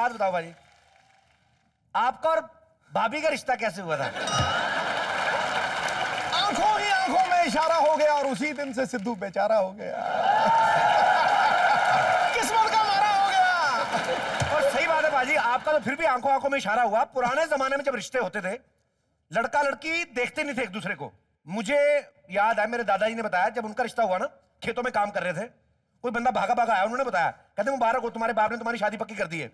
बात बताओ भाजी, आपका और भाभी का रिश्ता कैसे हुआ था? आंखों ही आंखों में इशारा हो गया और उसी दिन से सिद्धू बेचारा हो गया। किस्मत का मारा हो गया। और सही बात है भाजी, आपका तो फिर भी आंखों आंखों में इशारा हुआ। पुराने जमाने में जब रिश्ते होते थे, लड़का लड़की देखते नहीं थे एक दूसरे को। मुझे याद है, मेरे दादाजी ने बताया, जब उनका रिश्ता हुआ ना, खेतों में काम कर रहे थे, कोई बंदा भागा भागा आया, उन्होंने बताया, कहते मुबारक हो, तुम्हारे बाप ने तुम्हारी शादी पक्की कर दी है।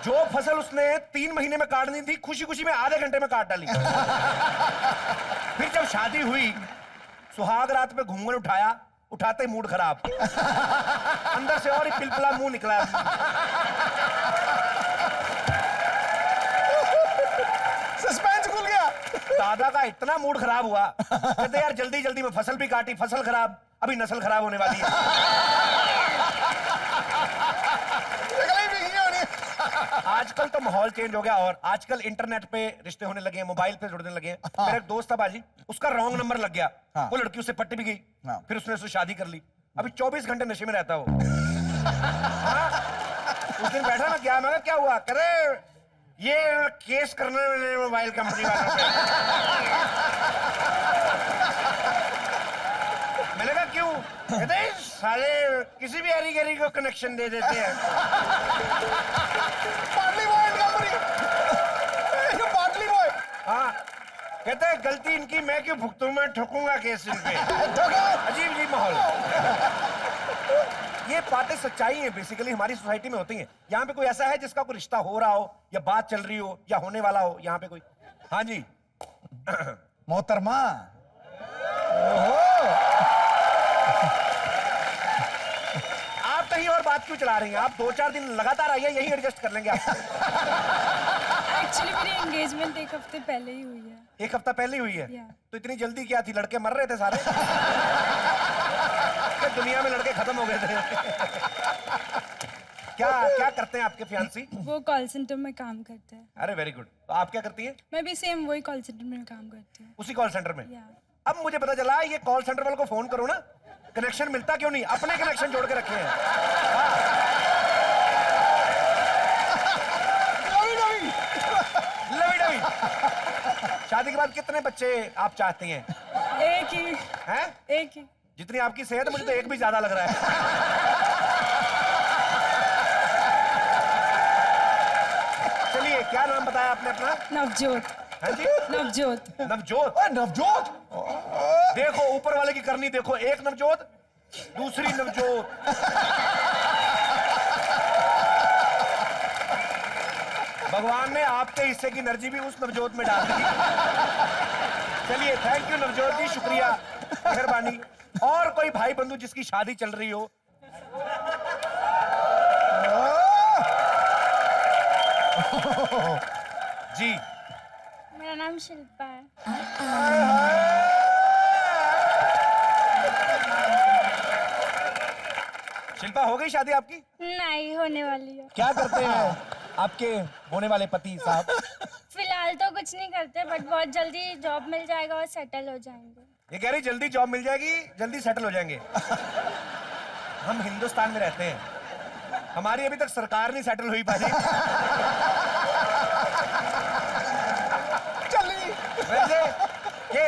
जो फसल उसने 3 महीने में काटनी थी, खुशी खुशी में आधे घंटे में काट डाली। फिर जब शादी हुई, सुहाग रात में घूंघट उठाया, उठाते मूड खराब, अंदर से और ही पिलपिला मुंह निकला। सस्पेंस खुल गया। दादा का इतना मूड खराब हुआ, कहते यार जल्दी जल्दी में फसल भी काटी, फसल खराब, अभी नस्ल खराब होने वाली है। आजकल तो माहौल चेंज हो गया, और आजकल इंटरनेट पे रिश्ते होने लगे हैं, मोबाइल पे जुड़ने लगे हैं। मेरा एक दोस्त था बाजी, उसका रॉन्ग नंबर लग गया। वो लड़की उससे पट्टी भी गई, फिर उसने उससे शादी कर ली। अभी 24 घंटे नशे में रहता वो। उस दिन बैठा ना, क्या मैं क्या हुआ, करे ये केस करने में मोबाइल कंपनी वालों पे। मैंने कहा क्यों? कहते साले किसी भी हरी गरी को कनेक्शन दे देते हैं। पाटली बॉय कंपनी। पाटली बॉय। हाँ, कहते हैं गलती इनकी, मैं क्यों भुगतूं, मैं ठोकूंगा केस इन पे। अजीब अजीब माहौल। ये बातें सच्चाई है, बेसिकली हमारी सोसाइटी में होती हैं। यहाँ पे कोई ऐसा है जिसका कोई रिश्ता हो रहा हो, या बात चल रही हो, या होने वाला हो यहाँ पे कोई? हाँ जी। मोहतरमा। आप कहीं और बात क्यों चला रही हैं? आप 2-4 दिन लगातार आइए, यही एडजस्ट कर लेंगे आप। एक्चुअली मेरी एंगेजमेंट 1 हफ्ते पहले ही हुई है। 1 हफ्ता पहले ही हुई है? तो इतनी जल्दी क्या थी? लड़के मर रहे थे सारे। दुनिया में लड़के खत्म हो गए थे। क्या क्या करते हैं आपके फियांसी? वो कॉल सेंटर में काम करते हैं। अरे वेरी गुड। तो आप क्या करती हैं? मैं भी सेम वही कॉल सेंटर में काम करती हूँ। उसी कॉल सेंटर में? अब मुझे पता चला, ये कॉल सेंटर वालों को फोन करो ना, कनेक्शन मिलता क्यों नहीं? अपने कनेक्शन जोड़ के रखे हैं। Lovey dovey. शादी के बाद कितने बच्चे आप चाहते हैं? एक ही हैं? एक ही। जितनी आपकी सेहत, मुझे तो एक भी ज्यादा लग रहा है। चलिए, क्या नाम बताया आपने अपना? नवजोत। हाँ जी? नवजोत। नवजोत? नवजोत? देखो ऊपर वाले की करनी देखो, एक नवजोत, दूसरी नवजोत। भगवान ने आपके हिस्से की एनर्जी भी उस नवजोत में डाल दी। चलिए, थैंक यू नवजोत जी, शुक्रिया, मेहरबानी। और कोई भाई बंधु जिसकी शादी चल रही हो? जी। मेरा नाम शिल्पा है। शिल्पा, हो गई शादी आपकी? नहीं, होने वाली है। क्या करते हैं आपके होने वाले पति साहब? फिलहाल तो कुछ नहीं करते, बट बहुत जल्दी जॉब मिल जाएगा और सेटल हो जाएंगे। ये कह रही जल्दी जॉब मिल जाएगी, जल्दी सेटल हो जाएंगे। हम हिंदुस्तान में रहते हैं, हमारी अभी तक सरकार नहीं सेटल हुई पाजी। चलिए। वैसे ये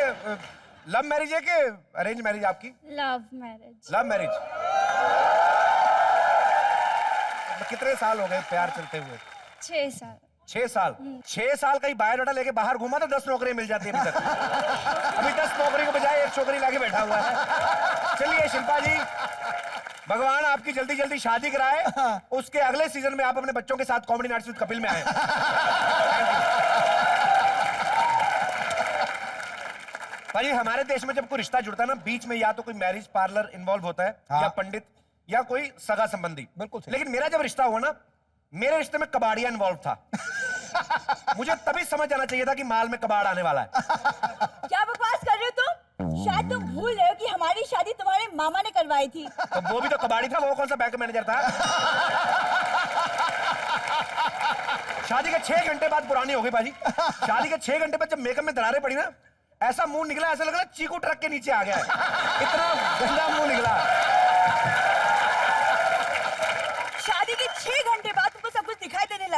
लव मैरिज है कि अरेंज मैरिज आपकी? Love marriage. Love marriage. कितने साल हो गए प्यार चलते हुए? 6 साल। 6 साल? 6 साल का ही बायोडाटा लेके बाहर घूमा तो 10 नौकरियां मिल जाती है अभी तक। अभी 10 नौकरी के बजाय 1 छोकरी लाके बैठा हुआ है। चलिए शिल्पा जी, भगवान आपकी जल्दी जल्दी शादी कराए, उसके अगले सीजन में आप अपने बच्चों के साथ कॉमेडी नाइट्स विद कपिल में आए। भाई हमारे देश में जब कोई रिश्ता जुड़ता है ना, बीच में या तो कोई मैरिज पार्लर इन्वॉल्व होता है, या पंडित, या कोई सगा संबंधी। बिल्कुल। लेकिन मेरा जब रिश्ता हुआ ना, मेरे रिश्ते में कबाड़िया इन्वॉल्व था। मुझे तभी समझ आना चाहिए था कि माल में कबाड़ आने वाला है। क्या बकवास कर रहे हो तुम? शायद तुम भूल रहे हो कि हमारी शादी तुम्हारे मामा ने करवाई थी। तो वो भी तो कबाड़ी था, वो कौन सा बैंक मैनेजर था? शादी के 6 घंटे बाद पुरानी हो गई भाजी। शादी के 6 घंटे बाद जब मेकअप में दरारें पड़ी ना, ऐसा मुंह निकला, ऐसा लग रहा चीकू ट्रक के नीचे आ गया है। इतना गंदा मुंह निकला। शादी के 6 घंटे बाद तुमको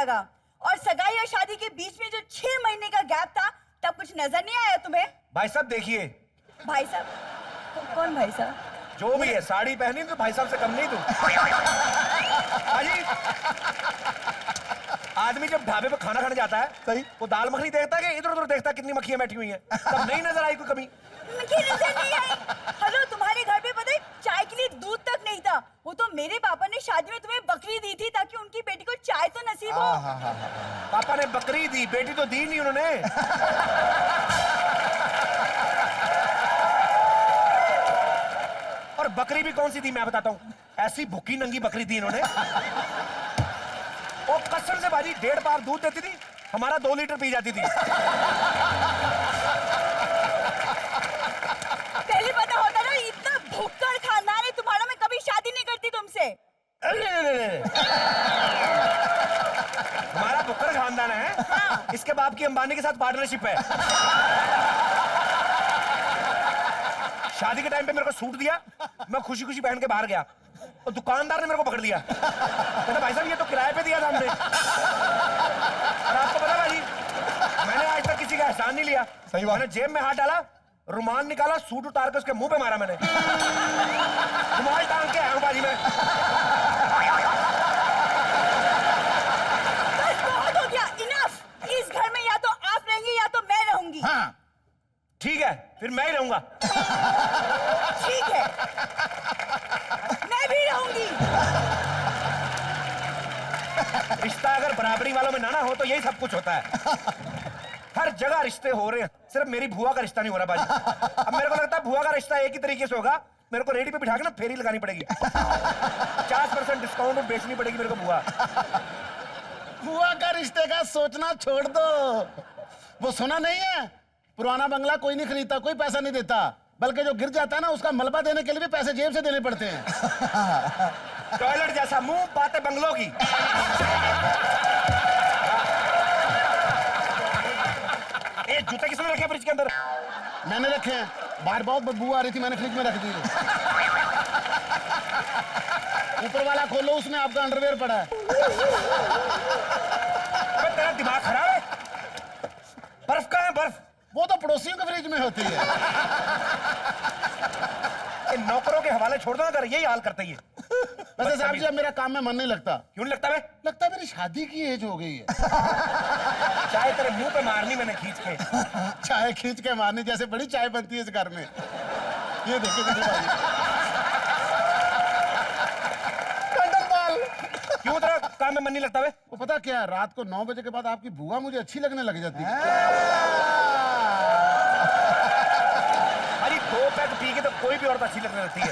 लगा। और सगाई और शादी के बीच में जो 6 महीने का गैप था, तब कुछ नजर नहीं आया तुम्हें? भाई साहब देखिए, भाई साहब? कौन भाई साहब? जो भी है, साड़ी पहनी तो भाई साहब से कम नहीं तू। भाई आदमी जब ढाबे पे खाना खाने जाता है, सही। वो दाल मखनी देखता है कि इधर उधर देखता है कितनी मक्खियां बैठी हुई हैं, तब नहीं नजर आई कोई कमी? मुझे नजर नहीं आई। हेलो, तुम्हारे घर पे पता है चाय के लिए दूध तक नहीं था। वो तो मेरे पापा ने शादी में तुम्हें बकरी दी थी ताकि उनकी बेटी को चाय तो नसीब हो। पापा ने बकरी दी, बेटी तो दी नहीं उन्होंने। और बकरी भी कौन सी दी मैं बताता हूँ, ऐसी भूखी नंगी बकरी दी इन्होंने। और कसम से बाजी 1.5 बार दूध देती थी, हमारा 2 लीटर पी जाती थी। पहले पता होता ना, इतना भुक्कड़ खानदान है तुम्हारा, मैं कभी शादी नहीं करती तुमसे। हमारा भुक्कड़ खानदान है। हाँ। इसके बाप की अंबानी के साथ पार्टनरशिप है। शादी के टाइम पे मेरे को सूट दिया, मैं खुशी खुशी पहन के बाहर गया, और दुकानदार ने मेरे को पकड़ लिया, कहता भाई साहब ये तो किराए पे दिया था हमने। और आपको पता भाई, मैंने आज तक किसी का एहसान नहीं लिया। सही बात। मैंने जेब में हाथ डाला, रुमाल निकाला, सूट उतार के उसके मुंह पे मारा मैंने। रुमाल टांग के आया हूं बाजी में। बस बहुत हो गया, इनफ। इस घर में या तो आप रहेंगे या तो मैं रहूंगी। हाँ, ठीक है, फिर मैं ही रहूंगा। ठीक है, मैं भी रहूंगी। रिश्ता अगर बराबरी वालों में ना हो तो यही सब कुछ होता है। हर जगह रिश्ते हो रहे हैं, सिर्फ मेरी बुआ का रिश्ता नहीं हो रहा बाजी। अब मेरे को लगता है बुआ का रिश्ता एक ही तरीके से होगा, मेरे को रेडी पे बिठा के ना फेरी लगानी पड़ेगी। 50% डिस्काउंट में बेचनी पड़ेगी मेरे को बुआ। बुआ का रिश्ते का सोचना छोड़ दो। वो सुना नहीं है, पुराना बंगला कोई नहीं खरीदता, कोई पैसा नहीं देता, बल्कि जो गिर जाता है ना उसका मलबा देने के लिए भी पैसे जेब से देने पड़ते हैं। टॉयलेट जैसा मुंह, बातें बंगलों की। ये जूते किसने रखे फ्रिज के अंदर? मैंने रखे हैं, बाहर बहुत बदबू आ रही थी, मैंने फ्रिज में रख दिए। ऊपर वाला खोलो, उसमें आपका अंडरवेयर पड़ा है। अबे तेरा दिमाग खराब है? बर्फ कहाँ है बर्फ? वो तो पड़ोसियों के फ्रिज में होती है। ये नौकरों के हवाले छोड़ दो ना, अगर यही हाल करते ही है। वैसे साहब जी अब मेरा काम में मन नहीं लगता। क्यों नहीं लगता बे? लगता है मेरी शादी की एज हो गई है। चाय तेरे मुंह पे मारनी मैंने खींच के। चाय खींच के मारनी, जैसे बड़ी चाय बनती है इस घर में। ये देखिए क्यों तेरा काम में मन नहीं लगता बे? वो पता क्या है, रात को 9 बजे के बाद आपकी बुआ मुझे अच्छी लगने लग जाती है। अरे 2 पैक पी के तो कोई भी औरत अच्छी लगने लगती है।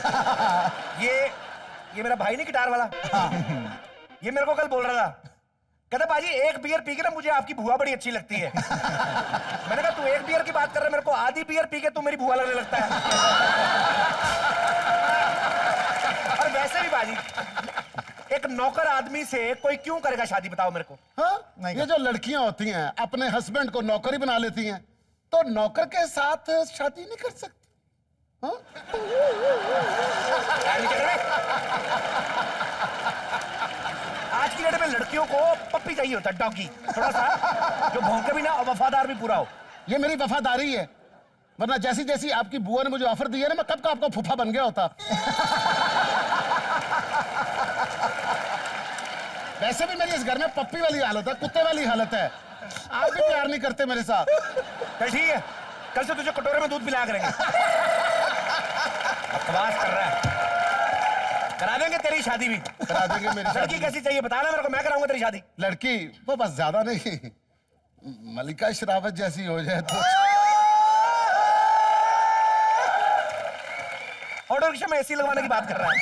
ये मेरा भाई नहीं गिटार वाला, ये मेरे को कल बोल रहा था, कहता बाजी 1 बियर पी के ना मुझे आपकी बुआ बड़ी अच्छी लगती है। मैंने कहा तू 1 बियर की बात कर रहा है, मेरे को आधी बियर पी के तू मेरी बुआ लगने लगता है। और वैसे भी बाजी, एक नौकर आदमी से कोई क्यों करेगा शादी, बताओ मेरे को। हाँ? ये जो लड़कियां होती हैं अपने हस्बैंड को नौकरी बना लेती हैं, तो नौकर के साथ शादी नहीं कर सकती। हाँ? क्या नहीं कर रहे? आज की डेट में लड़कियों को पप्पी चाहिए होता है, डॉगी, थोड़ा सा जो भौंके भी ना और वफादार भी पूरा हो। ये मेरी वफादारी है, वरना जैसी जैसी आपकी बुआ ने मुझे ऑफर दी है ना, मैं कब का आपका फूफा बन गया होता। वैसे भी मेरी इस घर में पप्पी वाली हालत है, कुत्ते वाली हालत है। आप भी प्यार नहीं करते मेरे साथ। चल ठीक है, कल से तुझे कटोरे में दूध पिलाया करेंगे। बकवास कर रहा है। करा देंगे तेरी शादी भी। करा देंगे मेरी लड़की शादी। कैसी चाहिए बताना मेरे को, मैं कराऊंगा तेरी शादी। लड़की वो बस ज्यादा नहीं, मलिका शेरावत जैसी हो जाए तो। ऑटो रिक्शा में एसी लगवाने की बात कर रहा है।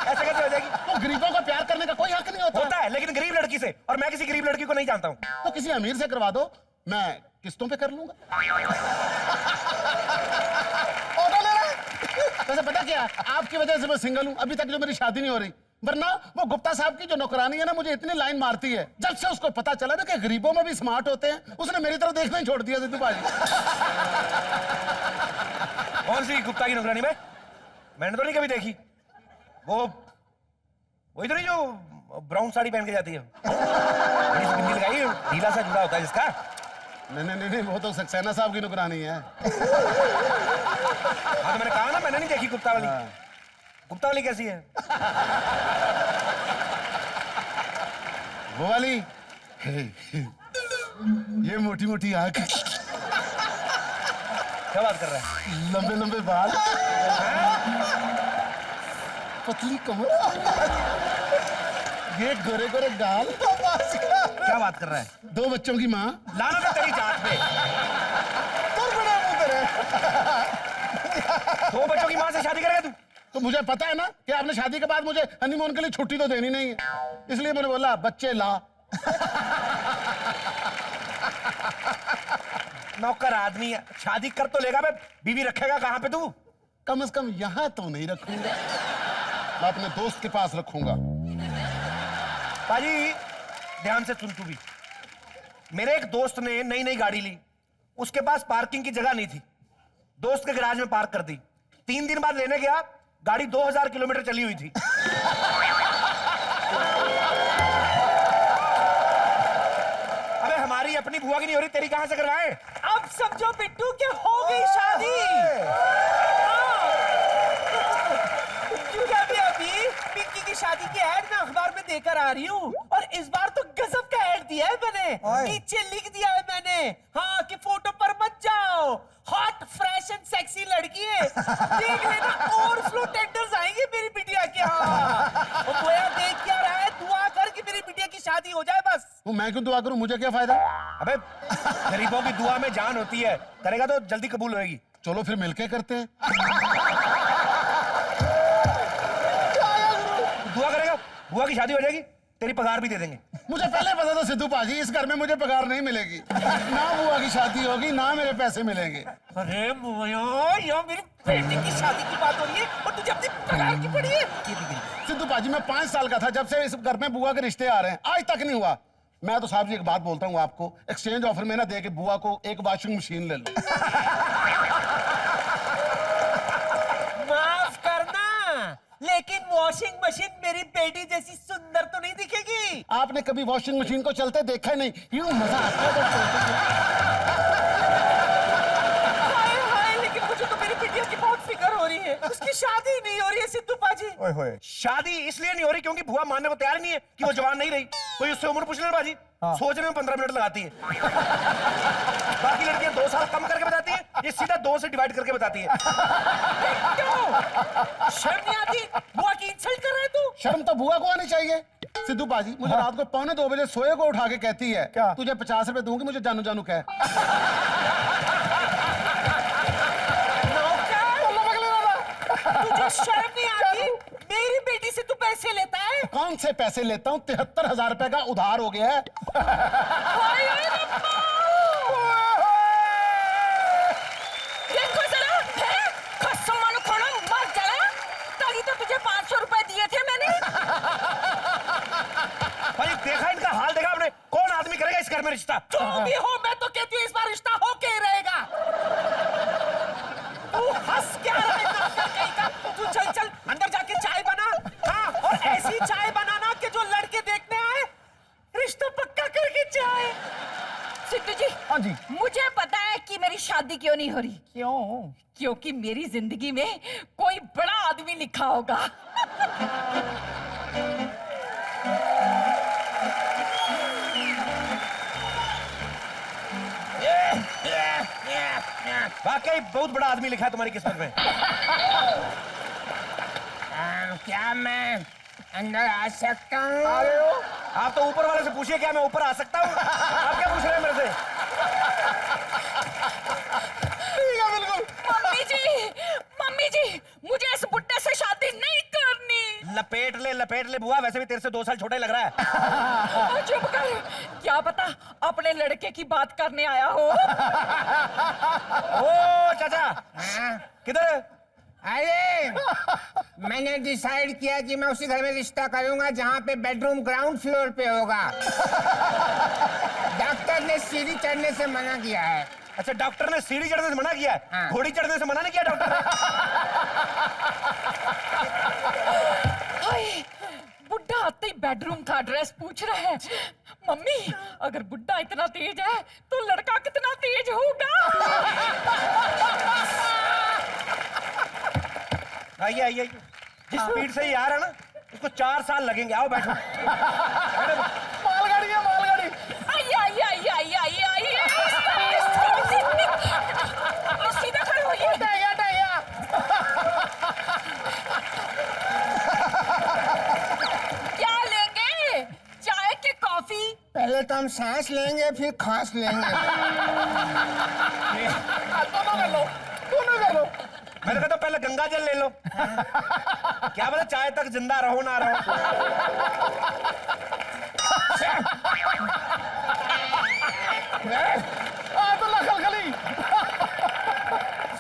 ऐसे कैसे हो जाएगी? तो गरीबों का प्यार करने का कोई हक नहीं होता। होता है, लेकिन गरीब लड़की से, और मैं किसी गरीब लड़की को नहीं जानता हूँ। तो किसी अमीर से करवा दो, मैं किस्तों पे कर लूंगा। ऑटो ले रहा। वैसे पता क्या, आपकी वजह से मैं सिंगल हूं, अभी तक जो मेरी शादी नहीं हो रही। वरना वो गुप्ता साहब की जो नौकरानी है ना, मुझे इतनी लाइन मारती है। जब से उसको पता चला ना कि गरीबों में भी स्मार्ट होते हैं, उसने मेरी तरफ देखना ही छोड़ दिया। सिद्धू भाई कौन सी गुप्ता की नौकरानी में? मैंने तो नहीं कभी देखी। वो इधर ही जो ब्राउन साड़ी पहन के जाती है? बड़ी सी बिंदी लगाई है, ढीला सा जुड़ा होता है जिसका। नहीं, वो तो सक्सेना साहब की नौकरानी है। हाँ तो मैंने कहा ना, मैंने नहीं देखी गुप्ता वाली। गुप्ता वाली कैसी है? वो वाली ये मोटी मोटी आंख, क्या बात कर रहा है? लंबे लंबे बाल, पतली कमर, ये गोरे गोरे गाल, क्या बात कर रहा है? 2 बच्चों की माँ। लाना तो तेरी जात पे। दो बच्चों की माँ से शादी करेगा तू? तो मुझे पता है ना कि आपने शादी के बाद मुझे हनीमून के लिए छुट्टी तो देनी नहीं है, इसलिए मैंने बोला बच्चे ला। नौकर आदमी है, शादी कर तो लेगा बे, बीवी रखेगा कहाँ पे तू? कम से कम यहाँ तो नहीं रखूंगा, मैं अपने दोस्त के पास रखूंगा। पाजी ध्यान से सुन तू भी। मेरे एक दोस्त ने नई नई गाड़ी ली, उसके पास पार्किंग की जगह नहीं थी, दोस्त के गैराज में पार्क कर दी। 3 दिन बाद लेने गया, गाड़ी 2000 किलोमीटर चली हुई थी। अबे हमारी अपनी बुआ की नहीं हो रही, तेरी कहां से करवाए? अब समझो बिट्टू के हो गई शादी। क्योंकि अभी पिंकी की शादी की ऐड मैं अखबार में देकर आ रही हूँ, और इस बार तो गजब का ऐड दिया है मैंने। नीचे लिख दिया है मैंने, हाँ, कि फोटो पर मत जाओ, हॉट फ्रेश एंड सेक्सी लड़की है, देख लेना ओवरफ्लो टेंडर्स आएंगे मेरी बिटिया के। हाँ, वो गोया देख क्या रहा है, दुआ कर कि मेरी बिटिया की शादी हो जाए बस। वो मैं क्यों दुआ करूं, मुझे क्या फायदा? अबे गरीबों की दुआ में जान होती है, करेगा तो जल्दी कबूल होएगी। चलो फिर मिलके करते हैं। दुआ करेगा, बुआ की शादी हो जाएगी, तेरी पगार भी दे देंगे। मुझे पहले पता था सिद्धू पाजी, इस घर में मुझे पगार नहीं मिलेगी, ना बुआ की शादी होगी ना मेरे पैसे मिलेंगे। अरे मोया, ये मेरी बेटी की शादी की बात हो रही है और तुझे अपनी पगार की पड़ी है। सिद्धू पाजी मैं 5 साल का था जब से इस घर में बुआ के रिश्ते आ रहे हैं, आज तक नहीं हुआ। मैं तो साहब जी एक बात बोलता हूँ आपको, एक्सचेंज ऑफर में ना दे के बुआ को एक वॉशिंग मशीन ले लो। माफ करना, लेकिन वॉशिंग मशीन मेरी बेटी जैसी सुंदर तो नहीं दिखेगी। आपने कभी वॉशिंग मशीन को चलते देखा ही नहीं, यूं मजा आता है जब चलते। हाय हाय, लेकिन मुझे तो मेरी बिटिया की बहुत फिक्र हो रही है, उसकी शादी नहीं हो रही है सिद्धू पाजी। ओए होए, शादी इसलिए नहीं हो रही क्योंकि बुआ मानने को तैयार नहीं है कि वो जवान नहीं रही। कोई उससे उम्र पूछ ले बाजी, सोचने में 15 मिनट लगाती है। बाकी लड़कियां 2 साल कम करके बताती है, ये सीधा 2 से डिवाइड करके बताती है। शर्म नहीं आती? बुआ की इंसल्ट कर रहा है तू? शर्म तो बुआ को आनी चाहिए। सिद्धू बाजी मुझे रात को 1:45 बजे सोए को उठा के कहती है, क्या? तुझे 50 रुपए दूंगी, मुझे जानू जानू कह। तुझे शर्म नहीं आती? मेरी बेटी से तू पैसे लेता है? कौन से पैसे लेता हूँ? 73,000 रुपए का उधार हो गया है। देखो जरा, है? कसम मानो खाना मर जला, तभी तो तुझे 500 रुपए दिए थे मैंने। भाई देखा इनका हाल, देखा आपने? कौन आदमी करेगा इस घर में रिश्ता? जो भी हो, मैं तो कहती हूँ इस बार रिश्ता होके ही रहेगा। तू हंस क्या रहा है नौकर कहीं का? तू चल चल अंदर जाके चाय बना, हाँ, और ऐसी चाय बनाना कि जो लड़के देखने आए रिश्ता पक्का करके चाय। सिद्धू जी, हाँ जी, मुझे पता है कि मेरी शादी क्यों नहीं हो रही। क्यों? क्योंकि मेरी जिंदगी में कोई बड़ा आदमी लिखा होगा। वाकई बहुत बड़ा आदमी लिखा है तुम्हारी किस्मत में। क्या मैं अंदर आ सकता हूँ? आ गए हो? आप तो ऊपर वाले से पूछिए, क्या मैं ऊपर आ सकता हूँ? आप क्या पूछ रहे हैं मेरे से? मम्मी जी, मुझे इस बुड्ढे से शादी नहीं करनी। लपेट ले बुआ, वैसे भी तेरे से 2 साल छोटा ही लग रहा है। चुप कर, क्या पता अपने लड़के की बात करने आया हो। ओ चाचा, किधर है? अरे मैंने डिसाइड किया कि मैं उसी घर में रिश्ता करूंगा जहां पे बेडरूम ग्राउंड फ्लोर पे होगा। डॉक्टर ने सीढ़ी चढ़ने से मना किया है। अच्छा, डॉक्टर ने सीढ़ी चढ़ने से मना किया है? हाँ। घोड़ी चढ़ने से मना नहीं किया डॉक्टर ने? हाय, बुड्ढा आते ही बेडरूम का एड्रेस पूछ रहे हैं। मम्मी, अगर बुड्ढा इतना तेज है तो लड़का कितना तेज होगा? आइए आइए आइए। जिस स्पीड से ये आ रहा है ना, उसको 4 साल लगेंगे। आओ बैठो। मालगाड़ी है, मालगाड़ी। आइए आइए आइए आइए आइए आइए। सीधा खड़े होइए। क्या लेंगे, चाय की कॉफी? पहले तो हम सांस लेंगे फिर खांस लेंगे। दोनों कर लो। मैंने कहा तो पहले गंगा जल ले लो। क्या पता चाय तक जिंदा रहो ना रहो। तो खलखली।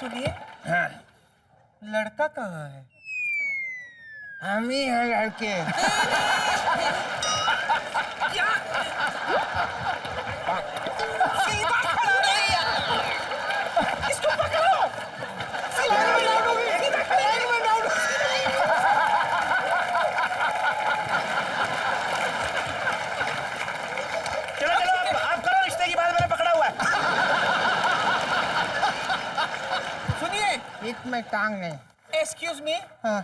सुनिए, लड़का कहाँ है? हम ही हैं लड़के। सीधा खड़ा रहिए। इसको पकड़ो। सीधा चलो चलो आप करो रिश्ते की बात, मैंने पकड़ा हुआ है। सुनिए, इत में टांग नहीं। एक्सक्यूज मी, हाँ।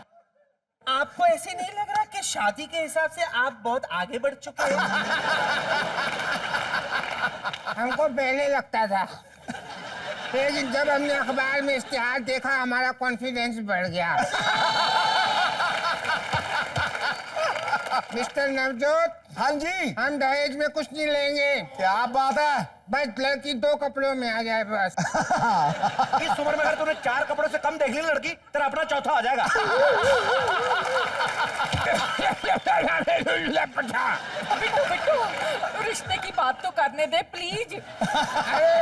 आपको ऐसे नहीं लग रहा कि शादी के हिसाब से आप बहुत आगे बढ़ चुके हैं? हमको पहले लगता था, लेकिन जब हमने अखबार में इश्तिहार देखा हमारा कॉन्फिडेंस बढ़ गया। मिस्टर नवजोत, हाँ जी, हम दहेज में कुछ नहीं लेंगे। क्या बात है। बस लड़की 2 कपड़ों में आ जाए बस। इस उम्र में अगर तूने 4 कपड़ों से कम देख ली लड़की, तेरा अपना चौथा आ जाएगा। बिट्टू, रिश्ते की बात तो करने दे प्लीज। अरे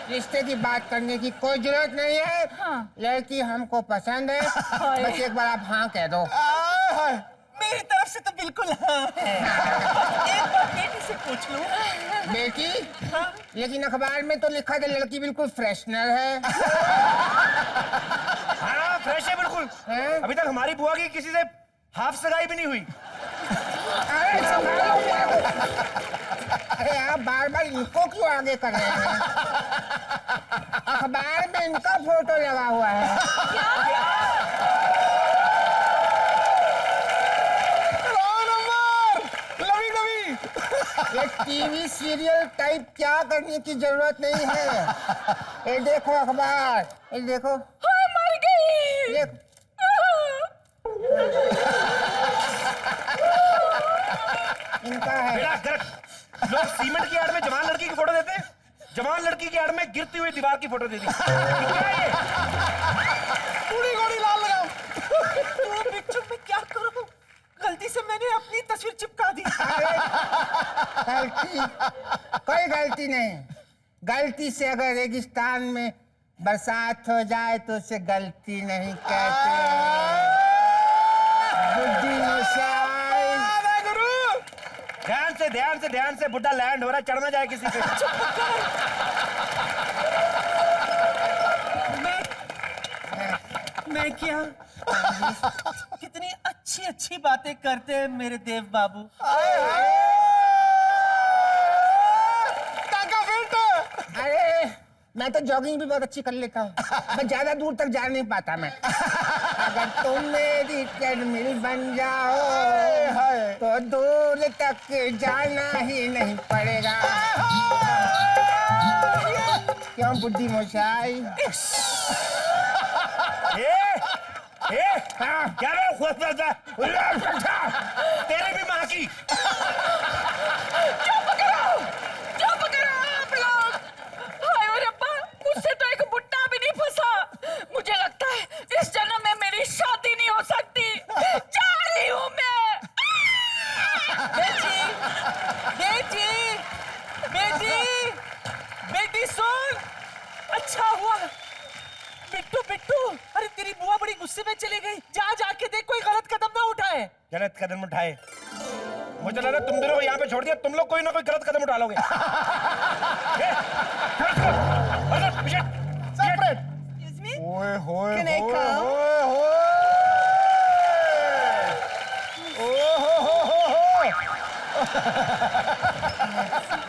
रिश्ते की बात करने की कोई जरूरत नहीं है। हाँ। लड़की हमको पसंद है, बस एक बार आप हाँ कह दो। मेरी तरफ से तो बिल्कुल हाँ है। एक बार बेटी से पूछ लूं। बेटी? लेकिन अखबार में तो लिखा था लड़की बिल्कुल फ्रेशनर है। हाँ फ्रेश है बिल्कुल। हैं? अभी तक हमारी बुआ की किसी से हाफ सगाई भी नहीं हुई। अरे संभालो यार। अरे आप बार बार इनको क्यों आगे कर रहे हैं? अखबार में इनका फोटो लगा हुआ है। ये टीवी सीरियल टाइप क्या करने की जरूरत नहीं है। ये देखो अखबार, ये देखो। हाँ, मर गई। ये इनका है। बेड़ा गर्क। लोग सीमेंट की आड़ में जवान लड़की की फोटो देते हैं, जवान लड़की की आड़ में गिरती हुई दीवार की फोटो दे दी। क्या है ये? पूरी गोली लाल लगाओ। तो बिट्टू मैं क्या करूं? गलती से मैंने अपनी तस्वीर चिपका दी। गलती? कोई गलती नहीं। गलती से अगर रेगिस्तान में बरसात हो जाए तो उसे गलती नहीं कहते। बुद्धि नशाई। ध्यान से बुड्ढा लैंड हो रहा है, चढ़ ना जाए किसी पे। मैं क्या? कितनी अच्छी अच्छी बातें करते हैं मेरे देव बाबू। अरे मैं तो जॉगिंग भी बहुत अच्छी कर लेता हूँ, बस ज्यादा दूर तक जा नहीं पाता मैं। अगर तुम मेरी ट्रेडमिल बन जाओ तो दूर तक जाना ही नहीं पड़ेगा। क्यों बुद्धि मोशाई? क्या रे खुश रहता? तेरे भी माँ की। चुप करो आप लोग। हाय ओ रब्बा, मुझसे तो एक बुट्टा भी नहीं फंसा। मुझे लगता है इस जन्म में मेरी शादी नहीं हो सकती। जा रही हूँ मैं। बेटी सुन। अच्छा हुआ बिट्टू, अरे तेरी बुआ बड़ी गुस्से में चली गई। जाके देख कोई गलत कदम ना उठाए। गलत कदम उठाए? मुझे लगा तुम दोनों को यहाँ पे छोड़ दिया, तुम लोग कोई ना कोई गलत कदम उठा लोगे। Excuse me? ओए होए Can I come? ओए होए। ओ हो।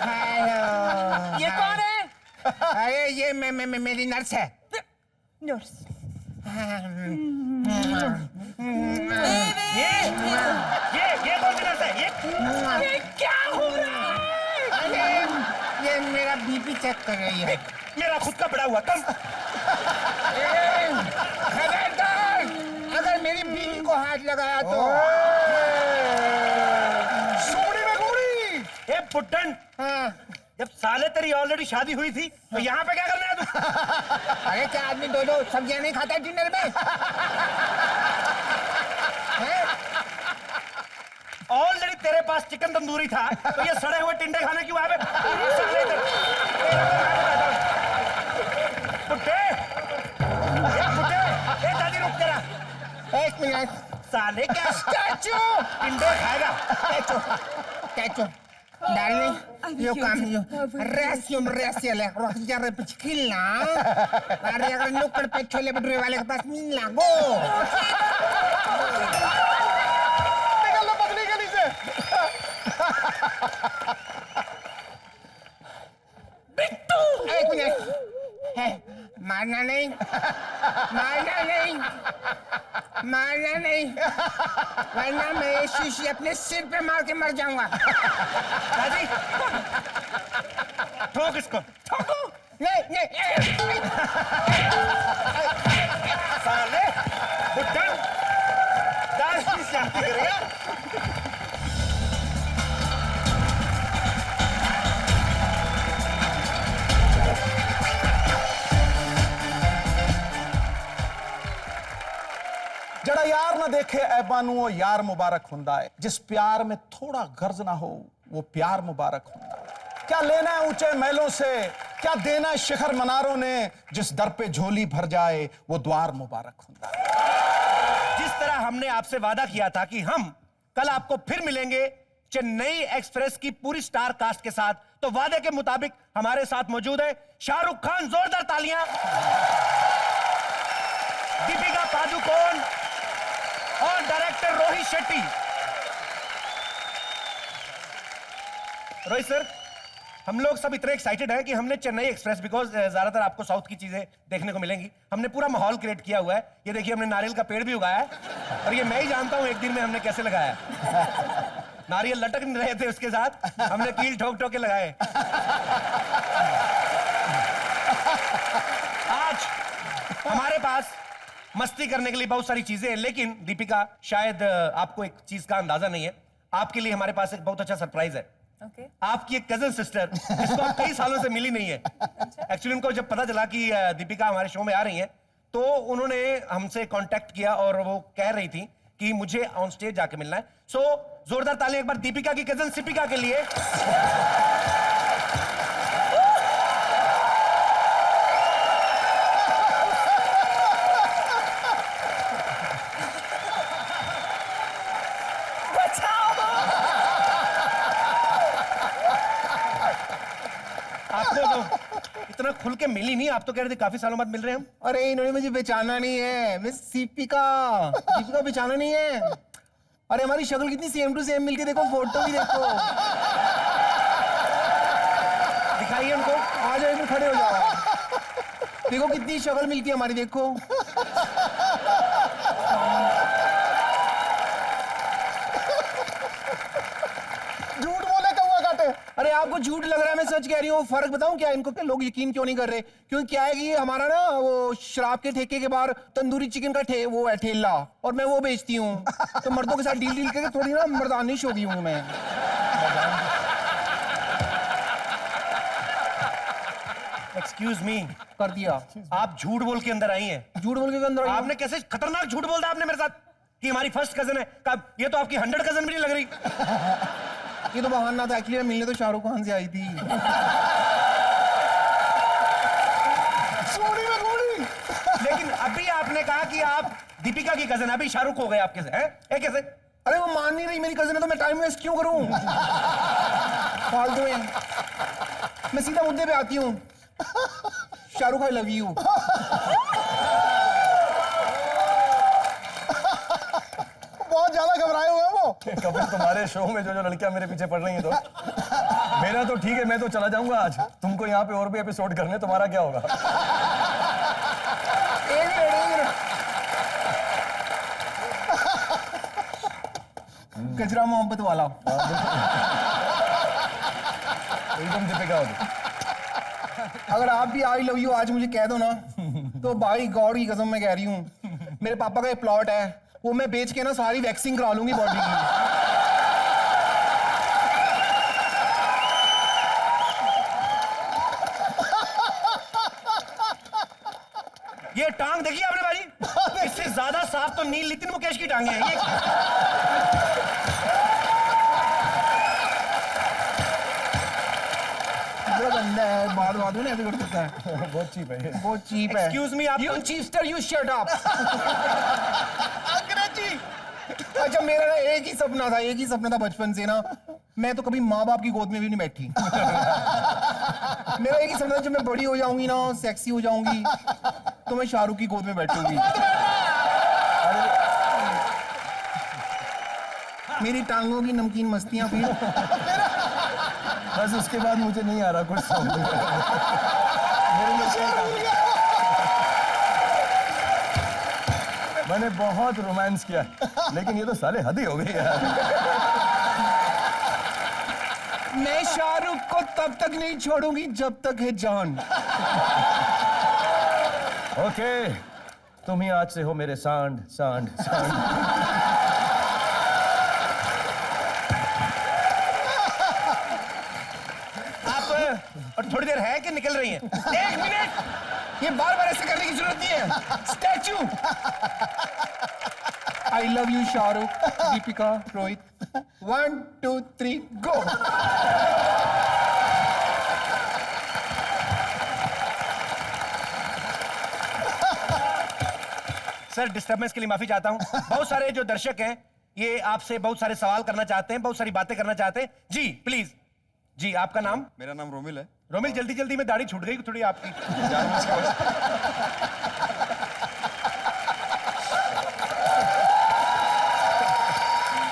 हेलो। ये कौन है? अरे ये मेरी नर्स है। नर्स। ये कौन सी नर्स है? ये क्या हो रहा है? अरे ये मेरा बीपी चेक कर रही है। मेरा खुद का पड़ा हुआ कम। खबरदार, अगर मेरी बीवी को हाथ लगाया तो। सुमड़ी में गुमड़ी। ए पुट्टन, हाँ। जब साले तेरी ऑलरेडी शादी हुई थी तो यहाँ पे क्या करना है तू? अरे क्या आदमी दो सब्जियां नहीं खाता डिनर में? हैं? ऑलरेडी तेरे पास चिकन तंदूरी था तो ये सड़े हुए टिंडे खाने क्यों आए? साले पुट्टे, ए दादी रुक तेरा। एक मिनट। साले क्या कैचो, टिंडे खाएगा? कैचो, darling, yo cambio, reacio le rojilla repechquila. Arriba el núcleo pecho le bedrue vale pas min lago. निकल लो पत्नी गली से। बिट्टू! एक मिनट। है, मारना नहीं, मारना नहीं, मारना नहीं, वरना मैं ये शीशी अपने सिर पे मार के मर जाऊंगा। दादी ठोक इसको। ठोको। नहीं, साले पुट्टन दादी की शादी करेगा। जड़ा यार ना देखे ऐबा नू वो यार मुबारक हुंदा है। जिस प्यार में थोड़ा गर्ज ना हो वो प्यार मुबारक हुंदा है। क्या लेना है ऊंचे महलों से, क्या देना है शिखर मनारों ने, जिस दर पे झोली भर जाए वो द्वार मुबारक हुंदा है। जिस तरह हमने आपसे वादा किया था कि हम कल आपको फिर मिलेंगे चेन्नई एक्सप्रेस की पूरी स्टार कास्ट के साथ, तो वादे के मुताबिक हमारे साथ मौजूद है शाहरुख खान। जोरदार तालियां। दीपिका पादुकोण और डायरेक्टर रोहित शेट्टी। रोहित सर, हम लोग सब इतने एक्साइटेड हैं कि हमने चेन्नई एक्सप्रेस, बिकॉज ज्यादातर आपको साउथ की चीजें देखने को मिलेंगी, हमने पूरा माहौल क्रिएट किया हुआ है। ये देखिए, हमने नारियल का पेड़ भी उगाया है और ये मैं ही जानता हूं एक दिन में हमने कैसे लगाया है। नारियल लटक नहीं रहे थे, उसके साथ हमने कील ठोक ठोक के लगाए। आज हमारे पास मस्ती करने के लिए बहुत सारी चीजें हैं, लेकिन दीपिका, शायद आपको एक चीज का अंदाजा नहीं है। आपके लिए हमारे पास एक बहुत अच्छा सरप्राइज है। आपकी एक कजन सिस्टर जिसको आप कई सालों से मिली नहीं है। एक्चुअली उनको जब पता चला कि दीपिका हमारे शो में आ रही हैं, तो उन्होंने हमसे कांटेक्ट किया और वो कह रही थी कि मुझे ऑन स्टेज जाके मिलना है। सो जोरदार तालियां एक बार दीपिका की कजन सिपिका के लिए। आपको तो इतना खुल के मिली नहीं, आप तो कह रहे थे काफी सालों बाद मिल रहे हैं हम। अरे इन्होंने मुझे पहचाना नहीं है। मैं दीपिका पहचाना नहीं है। अरे हमारी शक्ल कितनी सेम टू सेम, मिलके देखो, फोटो भी देखो। दिखाइए उनको। आ जाओ, इधर खड़े हो जाओ। देखो कितनी शक्ल मिलती है हमारी, देखो। झूठ बोले कौवा काटे। अरे आपको झूठ लग रहा है, मैं सच कह रही हूँ। फर्क बताऊं क्या इनको, कि लोग यकीन क्यों नहीं कर रहे? क्योंकि क्या है कि हमारा ना वो शराब के ठेके के बाहर तंदूरी चिकन का वो है ठेला, और मैं वो बेचती हूँ। तो मर्दों के साथ डील करके थोड़ी ना मर्दानिश हो गई हूँ मैं। एक्सक्यूज मी, कर दिया। आप झूठ बोल के अंदर आई हैं। झूठ बोल के अंदर आई हूँ। आपने कैसे खतरनाक झूठ बोल दिया आपने मेरे साथ कि हमारी फर्स्ट कजन है। कब? ये तो आपकी 100 कजन भी नहीं लग रही। ये तो बहाना था, एक्चुअली मिलने तो शाहरुख खान से आई थी। सोनी में गोली। लेकिन अभी आपने कहा कि आप दीपिका की कजन, अभी शाहरुख हो गए आपके से, हैं? ये कैसे? अरे वो मान नहीं रही मेरी कजन है, तो मैं टाइम वेस्ट क्यों करूं? फालतू में। मैं सीधा मुद्दे पे आती हूँ। Shahrukh, I love you. बहुत ज्यादा घबराए हुए हैं वो। कपिल तुम्हारे शो में जो जो लड़कियां मेरे पीछे पड़ रही हैं तो मेरा तो ठीक है, मैं तो चला जाऊंगा आज। तुमको यहाँ पे और भी एपिसोड करने, तुम्हारा क्या होगा? कचरा मोहब्बत वाला। एकदम दीपिका हो। अगर आप भी आई लव यू आज मुझे कह दो ना, तो भाई गॉड की कसम मैं कह रही हूँ, मेरे पापा का एक प्लॉट है, वो मैं बेच के ना सारी वैक्सिंग करा लूंगी बॉडी की। ये टांग देखी आपने भाई? इससे ज्यादा साफ तो नील नितिन मुकेश की टांगे हैं ये। गंदा है, बाद में ऐसे कर सकता है। बहुत चीप है ये। बहुत चीप है। Excuse me, आप यू तो- चीपस्टर, यू शट अप। अंग्रेजी। अच्छा मेरा ना एक ही सपना था बचपन से ना, मैं तो कभी माँ बाप की गोद में भी नहीं बैठी। मेरा एक ही सपना था, जब मैं बड़ी हो जाऊंगी ना, सेक्सी हो जाऊंगी, तो मैं शाहरुख की गोद में बैठूंगी। मेरी टांगों की नमकीन मस्तियां फिर। बस उसके बाद मुझे नहीं आ रहा कुछ समझ में। मेरे लिए क्या था? मैंने बहुत रोमांस किया, लेकिन ये तो साले हद ही हो गई यार। मैं शाहरुख को तब तक नहीं छोड़ूंगी जब तक है जान। ओके, तुम ही आज से हो मेरे सांड सांड सांड। और थोड़ी देर है कि निकल रही हैं? 1 मिनट। ये बार बार ऐसे करने की जरूरत नहीं है। Statue. I love you Shahrukh, Deepika, Rohit. 1 2 3 go. Sir disturbance के लिए माफी चाहता हूं। बहुत सारे जो दर्शक हैं ये आपसे बहुत सारे सवाल करना चाहते हैं, बहुत सारी बातें करना चाहते हैं। जी प्लीज। जी आपका नाम? मेरा नाम रोमिल है। रोमिल, जल्दी जल्दी में दाढ़ी छूट गई थोड़ी आपकी। जानबूझ के बस-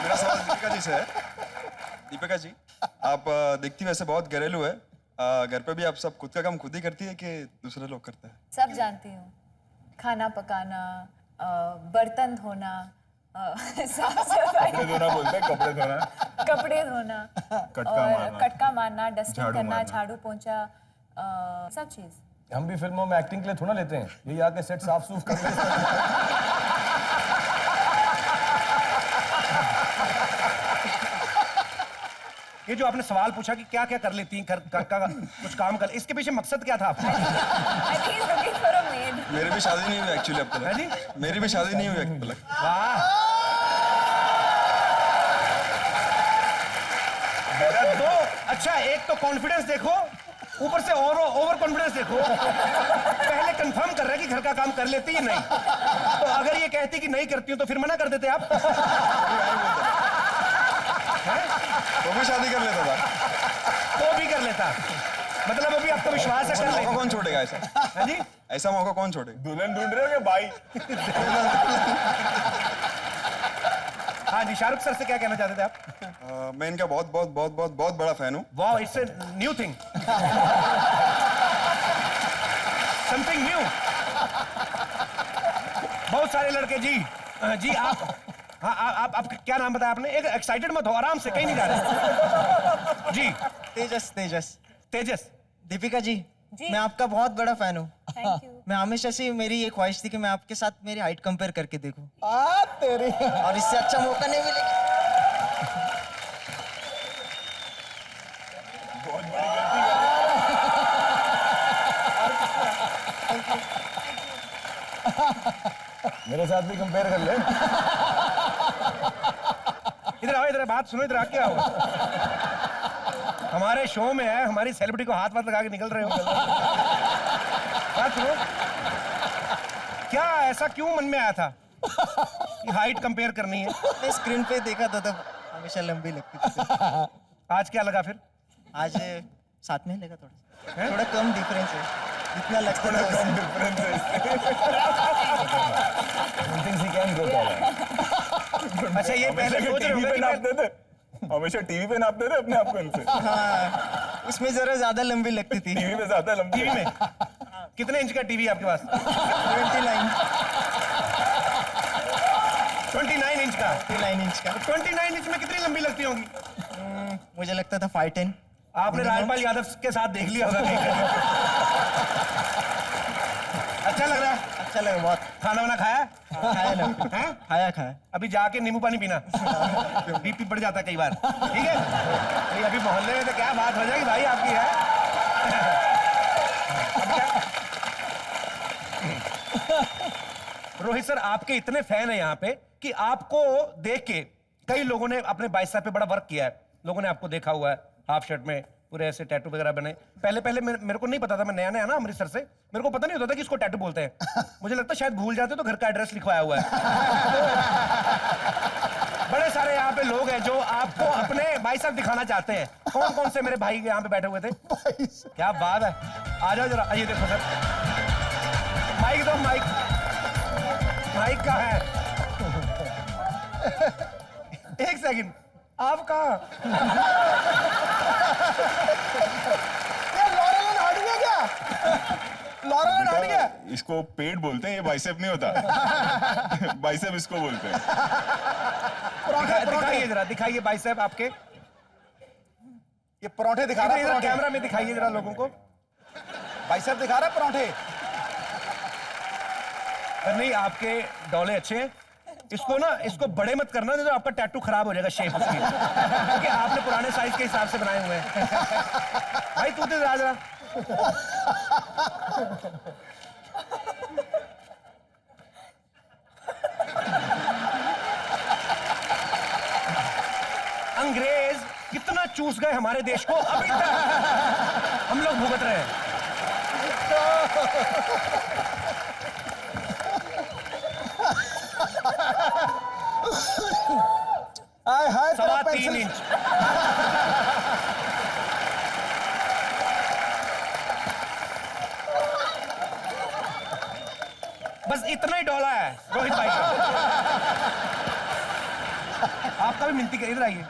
मेरा सवाल दीपिका जी से है। दीपिका जी, आप दिखती वैसे बहुत घरेलू है, घर पे भी आप सब खुद का काम खुद ही करती है कि दूसरे लोग करते हैं? सब जानती हूँ, खाना पकाना, बर्तन धोना, साफ सफाई, धोना बोलते हैं, कपड़े धोना, कपड़े धोना, और कटका मारना, डस्टिंग झाड़ू करना, मारना। झाड़ू पोंछा, सब चीज। हम भी फिल्मों में एक्टिंग के लिए थोड़ा लेते हैं, यही आके सेट साफ सूफ कर लेते हैं। ये जो आपने सवाल पूछा कि क्या क्या कर लेती हैं, घर का कुछ काम कर, इसके पीछे मकसद क्या था आपका? I think he's looking for a maid. मेरी भी शादी नहीं हुई एक्चुअली अब है जी? तक। मेरी भी शादी नहीं हुई अब तक। वाह। दो, अच्छा एक तो कॉन्फिडेंस देखो, ऊपर से और ओवर कॉन्फिडेंस देखो। पहले कंफर्म कर रहे हैं कि घर का काम कर लेती है नहीं, तो अगर ये कहती कि नहीं करती हूँ तो फिर मना कर देते आप। तो भी शादी कर लेता था। तो भी कर लेता, मतलब अभी आपको विश्वास है ऐसा कर मौका लेंगे। कौन छोड़ेगा ऐसा? हाँ जी? ऐसा मौका कौन छोड़ेगा? दुल्हन ढूंढ रहे हो भाई? हाँ जी, शाहरुख सर से क्या कहना चाहते थे आप? मैं इनका बहुत बहुत बहुत बहुत बहुत बड़ा फैन हूँ। वाह, it's a new thing, something new. बहुत सारे लड़के जी। जी आप, हाँ आप क्या नाम बताया आपने? एक एक्साइटेड मत हो, आराम से, कहीं नहीं जा रहे। जी तेजस। तेजस। तेजस। दीपिका जी, जी। मैं आपका बहुत बड़ा फैन हूँ। Thank you. मैं हमेशा से मेरी ये ख्वाहिश थी कि मैं आपके साथ मेरी हाइट कंपेयर करके देखूं, तेरी और इससे अच्छा मौका नहीं मिलेगा। मेरे साथ भी कंपेयर कर ले। इधर आओ, इधर बात सुनो, इधर आ, क्या हो? हमारे शो में है, हमारी सेलिब्रिटी को हाथ लगा के निकल रहे हो। बात सुनो, क्या ऐसा क्यों मन में आया था कि हाइट कंपेयर करनी है? मैं स्क्रीन पे देखा था तब हमेशा लंबी लगती थी। आज क्या लगा फिर? आज साथ में लगा थोड़ा कम डिफरेंस है, जितना लगता था कम डिफरेंस है। He thinks he can grow taller. अच्छा ये पहले सोच रहे होंगे कि नापते थे, हमेशा टीवी पे नापते थे अपने आप को इनसे। हाँ, उसमें जरा ज्यादा लंबी लगती थी। टीवी में ज्यादा लंबी। टीवी में कितने इंच का टीवी है आपके पास? 29 इंच का। 29 इंच का। 29 इंच में कितनी लंबी लगती होंगी? मुझे लगता था 5'10". आपने राजपाल यादव के साथ देख लिया होगा कहीं। अच्छा लग रहा है? अच्छा लगा बहुत। खाना वाना खाया? खाया ना। हैं? खाया। अभी जाके नींबू पानी पीना, बीपी बढ़ जाता है कई बार, ठीक है? नहीं, अभी मोहल्ले में तो क्या बात हो जाएगी भाई आपकी है। रोहित सर, आपके इतने फैन है यहाँ पे कि आपको देख के कई लोगों ने अपने बाइसेप पे बड़ा वर्क किया है। लोगों ने आपको देखा हुआ है हाफ शर्ट में, पूरे ऐसे टैटू वगैरह बने। पहले मेरे को नहीं पता था, मैं नया ना अमृतसर से, मेरे को पता नहीं होता था कि इसको टैटू बोलते हैं। मुझे लगता शायद भूल जाते तो घर का एड्रेस लिखवाया हुआ है। बड़े सारे यहाँ पे लोग हैं जो आपको अपने बाइसेप दिखाना चाहते हैं। कौन कौन से मेरे भाई यहाँ पे बैठे हुए थे? क्या बात है, आ जाओ जरा। ये देखो सर, माइक दो, माइक कहाँ है? एक सेकंड, आप कहाँ? लॉरेल एंड हार्डी है क्या? लॉरेल एंड हार्डी है? इसको पेट बोलते हैं, ये बाइसेप नहीं होता। बाइसेप इसको बोलते हैं। दिखाइए जरा, दिखाइए बाइसेप आपके। ये परोठे दिखा रहा है, कैमरा में दिखाइए जरा लोगों को। बाइसेप दिखा रहा है, परोठे। नहीं, आपके डोले अच्छे हैं। इसको बड़े मत करना, नहीं तो आपका टैटू खराब हो जाएगा शेप उसकी, क्योंकि आपने पुराने साइज के हिसाब से बनाए हुए हैं। भाई तू तो जरा अंग्रेज कितना चूस गए हमारे देश को, अभी तक हम लोग भुगत रहे हैं। हाय 3.25 इंच। बस इतना ही डोला है रोहित भाई का। आपका भी मिनती कर, इधर आइए।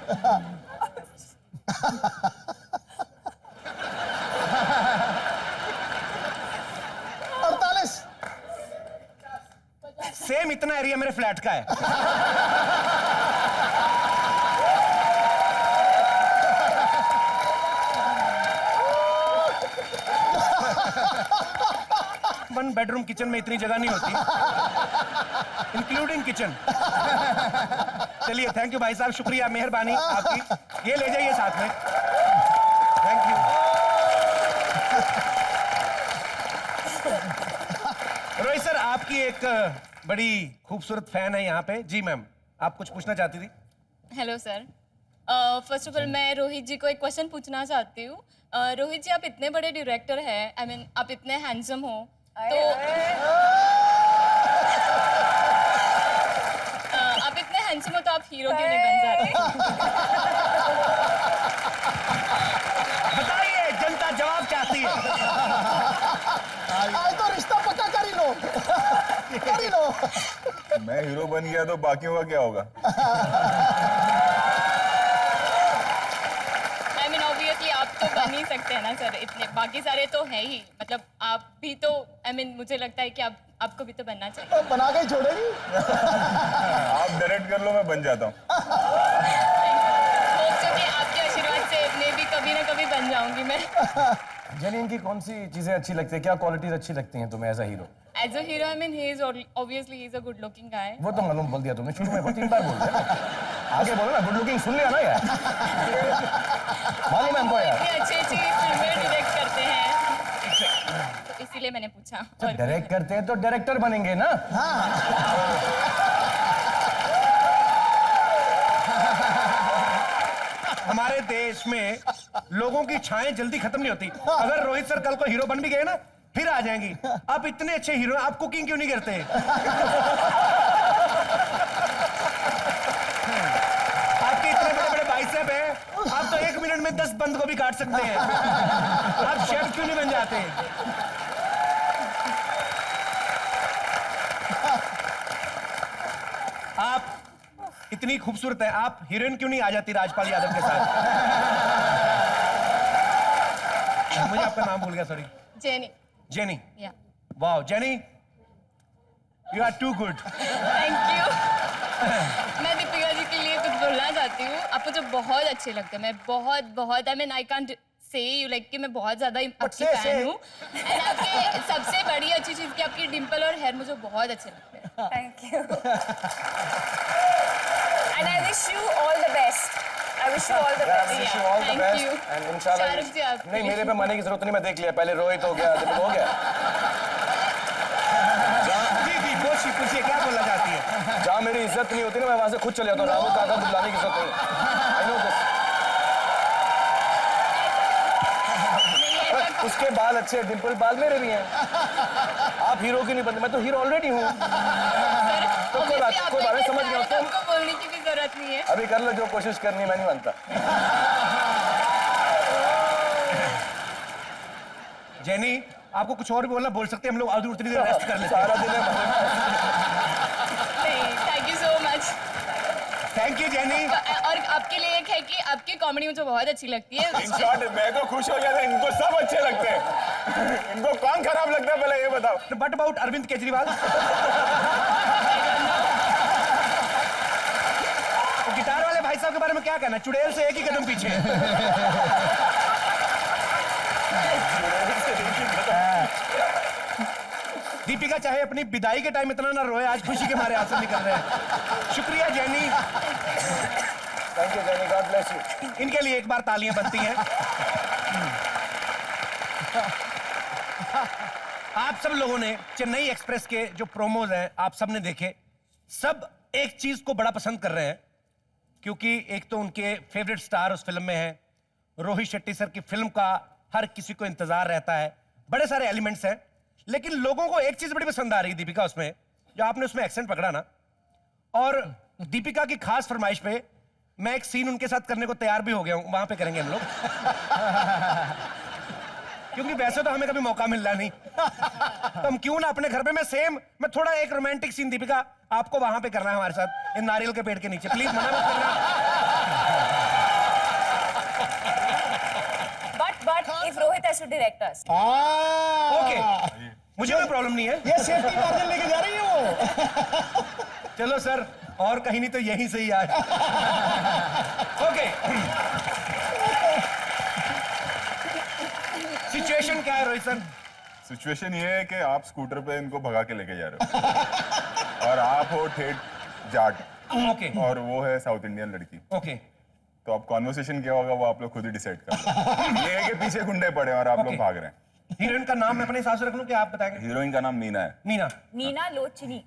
सेम इतना एरिया मेरे फ्लैट का है। वन बेडरूम किचन में इतनी जगह नहीं होती, इंक्लूडिंग किचन। चलिए, थैंक यू भाई साहब, शुक्रिया, मेहरबानी आपकी। ये ले जाइए साथ में, थैंक यू। रोहित सर, आपकी एक बड़ी खूबसूरत फैन है यहाँ पे। जी मैम, आप कुछ पूछना चाहती थी? Hello sir, first of all मैं रोहित जी को एक क्वेश्चन पूछना चाहती हूँ। रोहित जी, आप इतने बड़े डायरेक्टर हैं, आई मीन आप इतने हैंडसम हो, तो आप इतने हैंडसम हो तो आप हीरो क्यों नहीं बन जाते? बताइए, जनता जवाब चाहती है। आज तो रिश्ता पक्का कर ही लो, कर ही लो। मैं हीरो बन गया तो बाकियों का क्या होगा? आई मीन ऑब्वियसली आप तो बन ही सकते हैं ना सर, इतने बाकी सारे तो है ही, मतलब आप भी तो, आई मीन मुझे लगता है कि आपको भी तो बनना चाहिए। तो बना के ही छोड़ेगी। आप डायरेक्ट कर लो, मैं बन जाता हूँ। क्योंकि आपके आशीर्वाद से मैं भी कभी ना कभी बन जाऊंगी मैं। जेनी, इनकी कौन सी चीजें अच्छी लगती है, क्या क्वालिटीज अच्छी लगती हैं तुम्हें as a hero? As a hero, I mean he is obviously he is a good looking guy. वो तो मालूम बोल दिया तुमने, शुरू में 3 बार बोल दिया। आगे बोलो ना, गुड लुकिंग सुन लिया ना यार। मालूम है हमको यार। इतनी अच्छी फिल्में डायरेक्ट करते हैं, तो इसीलिए मैंने पूछा। जब डायरेक्ट करते हैं तो डायरेक्टर बनेंगे ना। हाँ। हमारे देश में लोगों की छाएं जल्दी खत्म नहीं होती। अगर रोहित सर कल को हीरो बन भी गए ना, फिर आ जाएंगी। आप इतने अच्छे हीरो, आप कुकिंग क्यों नहीं करते? आपके इतने बड़े बड़े बाइसेप हैं, आप तो 1 मिनट में 10 बंद को भी काट सकते हैं। आप शेफ क्यों नहीं बन जाते? आप इतनी खूबसूरत है, आप हीरोइन क्यों नहीं आ जाती राजपाल यादव के साथ? मुझे आपका नाम भूल गया, sorry. Jenny. Jenny. Yeah. Wow Jenny, you are too good. Thank you. मैं दीपिका जी के लिए कुछ बोलना चाहती हूँ। आप मुझे बहुत अच्छे लगते हैं। मैं बहुत I mean I can't say you like कि मैं बहुत ज्यादा आपकी फैन हूँ। एंड आपके सबसे बड़ी अच्छी चीज कि आपकी डिम्पल और हेयर मुझे बहुत अच्छे लगते हैं। Thank you. And I wish you all the best. I wish you all the best. Wish you all the Thank best you. And इंशाल्लाह। शाहरुख जी, आप नहीं, मेरे पे मानने की जरूरत नहीं, मैं देख लिया। पहले रोहित हो गया, दीपिका हो गया। जी पूछिए क्या बोलना चाहती है? जहाँ मेरी इज्जत नहीं होती ना, मैं वहां से खुद चले जाता हूँ। राहुल काका को बुलाने की जरूरत नहीं। I know this. उसके बाल अच्छे, डिम्पल बाल मेरे भी हैं। आप हीरो की नहीं बनते, मैं तो हीरो ऑलरेडी हूँ। तो कोई बात नहीं, समझ गया। तुमको बोलने की भी जरूरत नहीं है। अभी कर लो जो कोशिश करनी है, मैं नहीं मानता। जेनी, आपको कुछ और भी बोलना बोल सकते हैं, हम लोग और उतनी देर रेस्ट कर लेते हैं। सारा दिन thank you so much. Thank you jenny. और आपके लिए एक है कि आपकी कॉमेडी मुझे बहुत अच्छी लगती है। इन शॉर्ट मैं तो खुश हो गया था, इनको सब अच्छे लगते हैं। इनको कौन खराब लगता है पहले ये बताओ। But about Arvind Kejriwal? तो गिटार वाले भाई साहब के बारे में क्या कहना? चुड़ैल से एक ही कदम पीछे। दीपिका चाहे अपनी विदाई के टाइम इतना ना रोए, आज खुशी के मारे आंसू निकल रहे हैं। शुक्रिया jenny. Thank you jenny, God bless you. इनके लिए एक बार तालियां बनती हैं। आप सब लोगों ने चेन्नई एक्सप्रेस के जो प्रोमोज हैं आप सब ने देखे। सब एक चीज को बड़ा पसंद कर रहे हैं, क्योंकि एक तो उनके फेवरेट स्टार उस फिल्म में है। रोहित शेट्टी सर की फिल्म का हर किसी को इंतजार रहता है, बड़े सारे एलिमेंट्स हैं। लेकिन लोगों को एक चीज बड़ी पसंद आ रही है दीपिका उसमें, जो आपने उसमें एक्सेंट पकड़ा ना। और दीपिका की खास फरमाइश पे मैं एक सीन उनके साथ करने को तैयार भी हो गया हूं, वहां पे करेंगे हम लोग। क्योंकि वैसे तो हमें कभी मौका मिल रहा नहीं, तो हम क्यों ना अपने घर पे मैं थोड़ा एक रोमांटिक सीन दीपिका आपको वहां पे करना है हमारे साथ, इन नारियल के पेड़ के नीचे। प्लीज मना मत करना। But if Rohit has to direct us. Okay, मुझे कोई प्रॉब्लम नहीं है। ये सेफ्टी मार्जिन लेके जा रही है वो। चलो सर, और कहीं नहीं तो यहीं से ही आज। ओके, सिचुएशन क्या है रोहित सर? सिचुएशन ये है कि आप स्कूटर पे इनको भगा के लेके जा रहे हो और आप हो ठेठ जाट। ओके। और वो है साउथ इंडियन लड़की। ओके। तो अब कॉन्वर्सेशन क्या होगा वो आप लोग खुद ही डिसाइड कर लो। ये है कि पीछे गुंडे पड़े और आप लोग भाग रहे हैं। हीरोइन का नाम मैं अपने हिसाब से रख लूं कि आप बताएंगे? हीरोइन का नाम मीना है। Meena. Neena Lochani.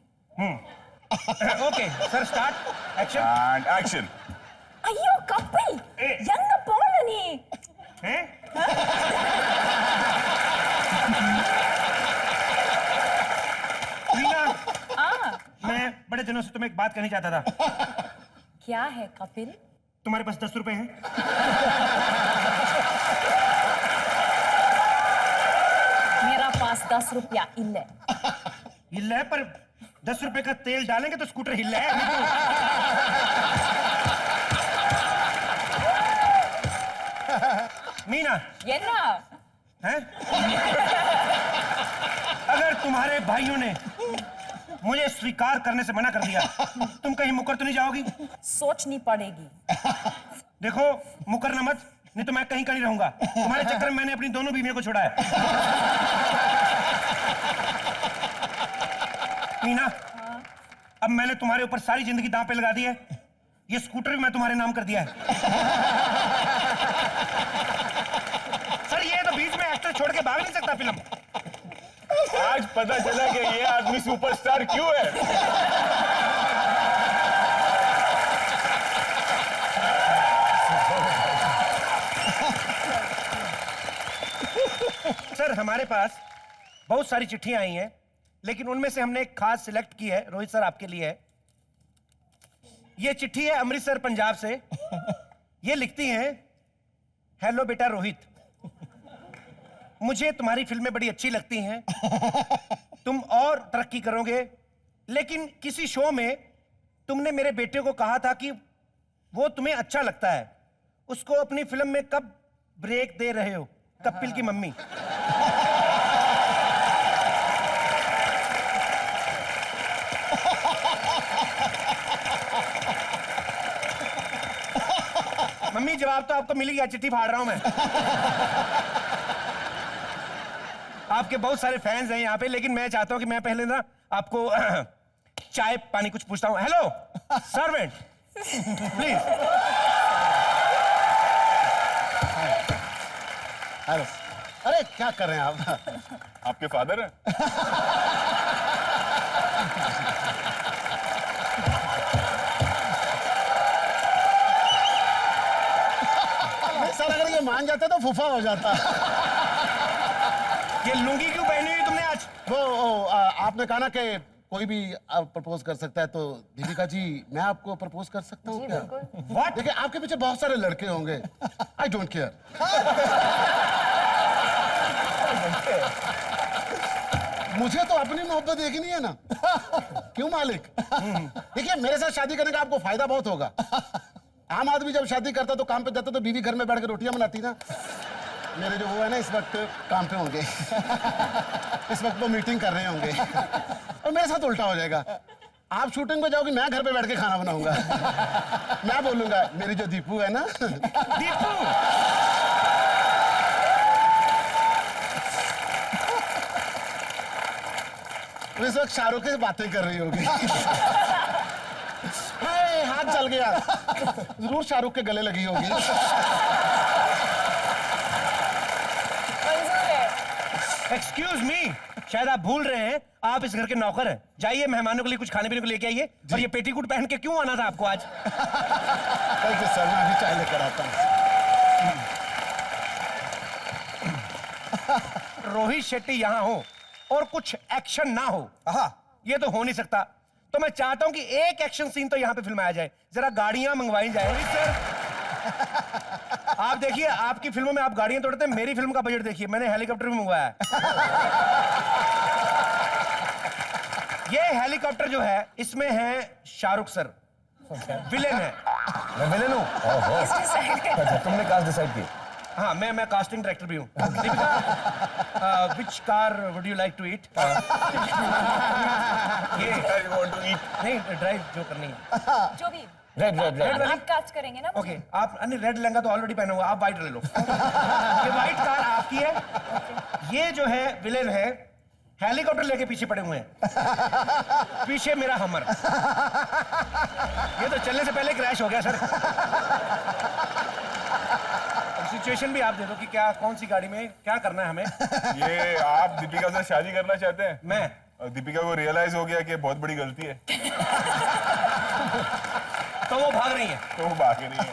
Okay sir, start. Action. And action. अयो कपिल, यंग पोलनी। हैं? मीना, मैं बड़े दिनों से तुम्हें एक बात कहनी चाहता था। क्या है कपिल? तुम्हारे पास 10 रुपए हैं? मेरा पास 10 रुपया इल्ले। हिल है, पर 10 रुपए का तेल डालेंगे तो स्कूटर हिल है। मीना, ये ना हैं? अगर तुम्हारे भाइयों ने मुझे स्वीकार करने से मना कर दिया, तुम कहीं मुकर तो नहीं जाओगी? सोचनी पड़ेगी। देखो, मुकरना मत, नहीं तो मैं कहीं का नहीं रहूंगा। तुम्हारे चक्कर में मैंने अपनी दोनों बीवियों को छोड़ा है। मीना, अब मैंने तुम्हारे ऊपर सारी जिंदगी दांव पे लगा दी है। ये स्कूटर भी मैं तुम्हारे नाम कर दिया है। सर, ये तो बीच में एक्टर छोड़ के भाग नहीं सकता फिल्म। आज पता चला कि ये आदमी सुपरस्टार क्यों है। सर, हमारे पास बहुत सारी चिट्ठियां आई हैं, लेकिन उनमें से हमने एक खास सिलेक्ट की है। रोहित सर, आपके लिए है। ये चिट्ठी है अमृतसर, पंजाब से। ये लिखती हैं, हेलो बेटा रोहित, मुझे तुम्हारी फिल्में बड़ी अच्छी लगती हैं। तुम और तरक्की करोगे, लेकिन किसी शो में तुमने मेरे बेटे को कहा था कि वो तुम्हें अच्छा लगता है, उसको अपनी फिल्म में कब ब्रेक दे रहे हो? कपिल की मम्मी। मम्मी जवाब तो आपको मिल गया, चिट्ठी फाड़ रहा हूं मैं। आपके बहुत सारे फैंस हैं यहाँ पे, लेकिन मैं चाहता हूं कि मैं पहले ना आपको चाय पानी कुछ पूछता हूं। Hello servant, please. हेलो। अरे क्या कर रहे हैं आप? आपके फादर हैं? सर अगर ये मान जाता तो फूफा हो जाता। ये लुंगी क्यों पहनी हुई तुमने आज? आपने कहा ना कि कोई भी प्रपोज कर सकता है, तो दीपिका जी मैं आपको प्रपोज कर सकता हूँ क्या? What? देखिए आपके पीछे बहुत सारे लड़के होंगे, आई डोंट केयर। मुझे तो अपनी मोहब्बत देखनी है ना। क्यों मालिक? देखिए मेरे साथ शादी करने का आपको फायदा बहुत होगा। आम आदमी जब शादी करता तो काम पे जाता तो बीवी घर में बैठ के रोटियां बनाती ना। मेरे जो वो है ना इस वक्त काम पे होंगे। इस वक्त वो मीटिंग कर रहे होंगे और मेरे साथ उल्टा हो जाएगा। आप शूटिंग पे जाओगे, मैं घर पे बैठ के खाना बनाऊंगा। मैं बोलूंगा मेरी जो दीपू है ना, दीपू। वो इस वक्त शाहरुख से बातें कर रही होगी। हाय हाथ जल गया, जरूर शाहरुख के गले लगी होगी। एक्सक्यूज मी, शायद आप भूल रहे हैं आप इस घर के नौकर हैं। जाइए मेहमानों के लिए कुछ खाने पीने को लेके आइए। और ये पेटीकोट पहन के क्यों आना था आपको आज? थैंक यू सर, मैं अभी चाय लेकर आता हूँ। रोहित शेट्टी यहाँ हो और कुछ एक्शन ना हो, ये तो हो नहीं सकता। तो मैं चाहता हूं कि एक एक्शन सीन तो यहाँ पे फिल्माया जाए। जरा गाड़ियां मंगवाई जाए। सर आप देखिए, आपकी फिल्मों में आप गाड़ियां तोड़ते हैं, मेरी फिल्म का बजट देखिए, मैंने हेलीकॉप्टर भी मंगवाया है। ये हेलीकॉप्टर जो है इसमें है शाहरुख सर, विलेन है। मैं विलेन हूँ? अच्छा, तुमने कास्ट डिसाइड की? हाँ, मैं कास्टिंग डायरेक्टर भी हूँ। Which car would you like to eat? ये नहीं, ड्राइव जो करनी है। जो भी रेड आप कास्ट करेंगे ना। ओके, आप अन्य रेड लहंगा तो ऑलरेडी पहना हुआ, आप व्हाइट ले लो। ये व्हाइट कार आपकी है। ये जो है विलेन है, हेलीकॉप्टर लेके पीछे पड़े हुए हैं। पीछे मेरा हमर। ये तो चलने से पहले क्रैश हो गया सर। सिचुएशन भी आप दे दो कि क्या, कौन सी गाड़ी में क्या करना है हमें। ये आप दीपिका से शादी करना चाहते हैं? मैं। और दीपिका को रियलाइज हो गया कि बहुत बड़ी गलती है, तो वो भाग रही है। तो वो भाग रही है।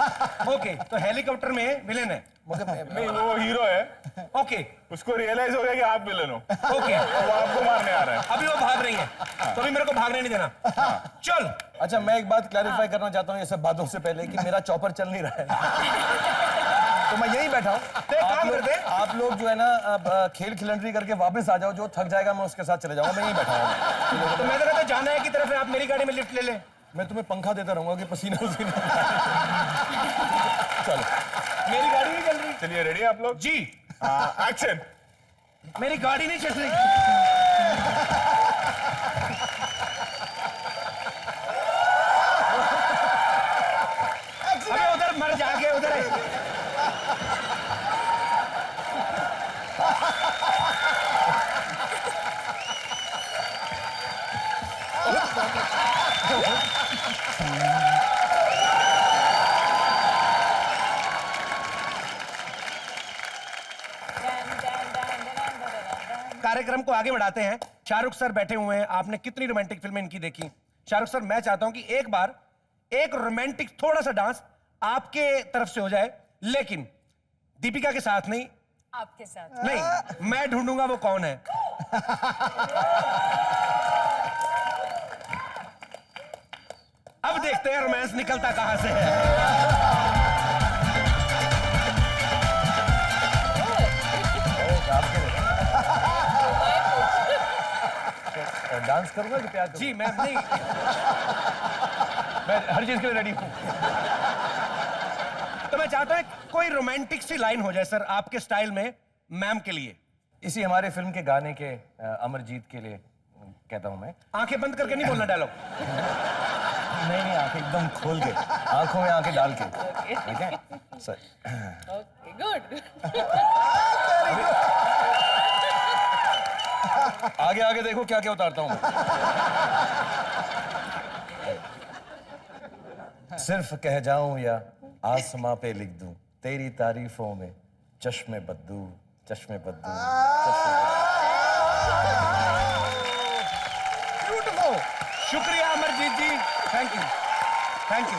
ओके, तो हेलीकॉप्टर में विलेन है। नहीं, वो हीरो है। ओके, उसको रियलाइज हो गया कि आप विलेन हो। ओके, तो वो आपको मारने आ रहा है। अभी वो भाग रही है, तो अभी मेरे को भागने नहीं देना। चल। अच्छा, मैं एक बात क्लैरिफाई करना चाहता हूँ ये सब बातों से पहले कि मेरा चॉपर चल नहीं रहा है। तो मैं यही बैठा हूँ। आप लोग जो है ना अब खेल खिलंडरी करके वापस आ जाओ, जो थक जाएगा मैं उसके साथ चले जाऊंगा। मैं यही बैठा हूँ। तो मैं तो जाना है की तरफ है, आप मेरी गाड़ी में लिफ्ट ले ले। मैं तुम्हें पंखा देता रहूंगा कि पसीना पसीना। चलो, मेरी गाड़ी नहीं चल रही। चलिए, रेडी आप लोग? जी। एक्शन। मेरी गाड़ी नहीं चल रही। अबे उधर मर जाके उधर है। कार्यक्रम को आगे बढ़ाते हैं। शाहरुख सर बैठे हुए हैं, आपने कितनी रोमांटिक फिल्में इनकी देखी। शाहरुख सर, मैं चाहता हूं कि एक बार एक रोमांटिक थोड़ा सा डांस आपके तरफ से हो जाए, लेकिन दीपिका के साथ नहीं। आपके साथ नहीं, मैं ढूंढूंगा वो कौन है। अब देखते हैं रोमांस निकलता कहां से है। डांस करूंगा कि प्यार जी मैं नहीं। मैं हर चीज के लिए रेडी हूँ। तो मैं चाहता हूँ कोई रोमांटिक सी लाइन हो जाए सर आपके स्टाइल में मैम के लिए। इसी हमारे फिल्म के गाने के अमरजीत के लिए कहता हूँ मैं। आंखें बंद करके नहीं बोलना डायलॉग। नहीं, आंखें एकदम खोल के, आंखों में आंखें डाल के। ठीक है सर? Okay good. आगे आगे देखो क्या क्या उतारता हूँ मैं। सिर्फ कह जाऊं या आसमां पे लिख दूं तेरी तारीफों में चश्मे बद्दू, चश्मे बद्दू, चश्मे ब्यूटीफुल। शुक्रिया अमरजीत जी, थैंक यू, थैंक यू।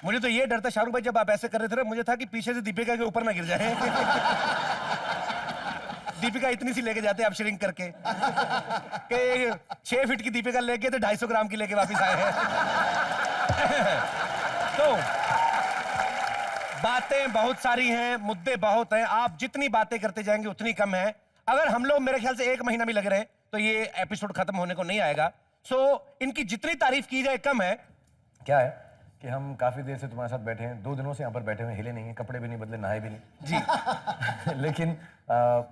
मुझे तो ये डर था शाहरुख भाई जब आप ऐसे कर रहे थे ना, मुझे था कि पीछे से दीपिका के ऊपर ना गिर जाए। दीपिका इतनी सी लेके जाते आप श्रिंक करके कि 6 फीट की दीपिका लेके तो 250 ग्राम की लेके वापस आए हैं। तो बातें बहुत सारी हैं, मुद्दे बहुत हैं, आप जितनी बातें करते जाएंगे उतनी कम है। अगर हम लोग मेरे ख्याल से 1 महीना भी लगे रहे तो ये एपिसोड खत्म होने को नहीं आएगा। सो इनकी जितनी तारीफ की जाए कम है। क्या है कि हम काफी देर से तुम्हारे साथ बैठे हैं, 2 दिनों से यहाँ पर बैठे हुए, हिले नहीं है, कपड़े भी नहीं बदले, नहाए भी नहीं जी। लेकिन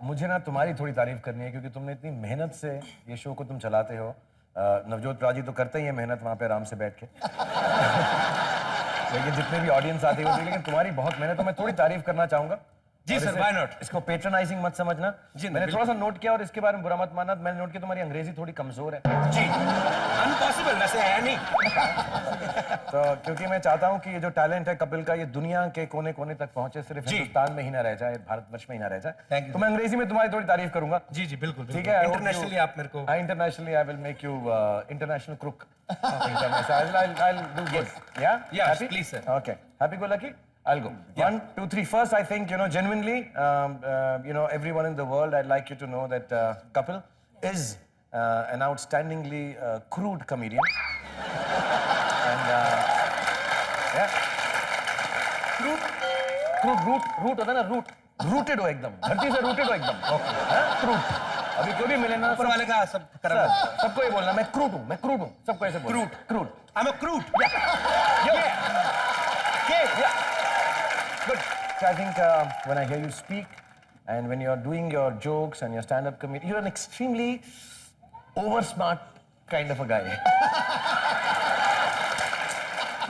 मुझे ना तुम्हारी थोड़ी तारीफ करनी है क्योंकि तुमने इतनी मेहनत से ये शो को तुम चलाते हो। नवजोत राजी तो करते ही है मेहनत वहाँ पे आराम से बैठ के। लेकिन जितने भी ऑडियंस आते हैं लेकिन तुम्हारी बहुत मेहनत, तो मैं थोड़ी तारीफ करना चाहूंगा। जी सर, व्हाई नॉट। इसको पेट्रनाइजिंग मत समझना। जी, मैंने थोड़ा सा नोट किया और इसके बारे में बुरा मत मानना। मैंने नोट किया तुम्हारी अंग्रेजी थोड़ी कमजोर है। जी, अनपॉसिबल वैसे है नहीं। तो क्योंकि मैं चाहता हूं कि ये जो टैलेंट है कपिल का, ये दुनिया के कोने कोने तक पहुंचे, सिर्फ हिंदुस्तान में ही ना रह जाए, भारतवर्ष में ही ना रह जाए। तो मैं अंग्रेजी में तुम्हारी थोड़ी तारीफ करूंगा। जी जी बिल्कुल, ठीक है। इंटरनेशनली आप मेरे को, internationally I will make you international crook. I'll do good. Yeah? Yes, Happy? please, sir. Okay. Happy go lucky? I'll go. 1, 2, 3. First, I think, genuinely, everyone in the world, I'd like you to know that Kapil is an outstandingly crude comedian. And, yeah. Crude, root होता है ना, rooted हो एकदम, धरती से rooted हो एकदम। Crude. अभी कोई भी मिले ना, ऊपर वाले का सब करना, सबको ये बोलना मैं क्रूड हूँ, मैं क्रूड हूँ, सबको ऐसे बोलना। Crude. I'm a crude. Yeah. Good. So I think when I hear you speak and when you're doing your jokes and your stand-up comedy, you're an extremely over-smart kind of a guy.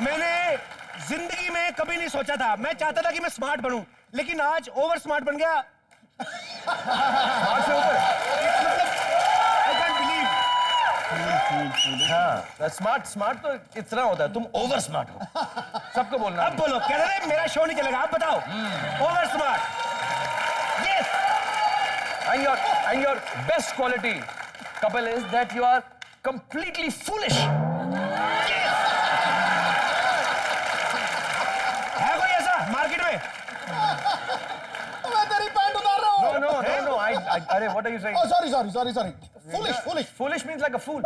मैंने जिंदगी में कभी नहीं सोचा था, मैं चाहता था कि मैं स्मार्ट बनूं, लेकिन आज ओवर स्मार्ट बन गया। स्मार्ट से ऊपर। I can't believe. हाँ, स्मार्ट तो इतना होता है, तुम ओवर स्मार्ट हो। सबको बोलना। अब बोलो, कह रहे मेरा शो नहीं चलेगा, आप बताओ। Over smart. Yes. And your best quality, Kapil, is that you are completely foolish. Yes. है कोई ऐसा मार्केट में? मैं तेरी पैंट उतार रहा हूँ। No. Arey, what are you saying? Oh, sorry. Foolish. Foolish means like a fool.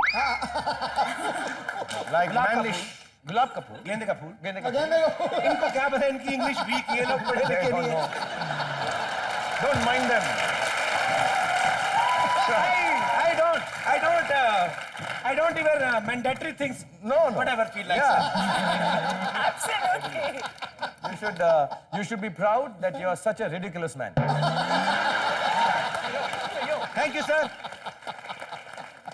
Like manlish. गुलाब का फूल। गेंदे का फूल। गेंदे का फूल। इनको क्या पता, इनकी इंग्लिश वीक, ये लोग पढ़े लिखे नहीं है। Don't mind them. I don't even mandatory things. No. Whatever feel like. Yeah. Absolutely. You should be proud that you are such a ridiculous man. Thank you, sir.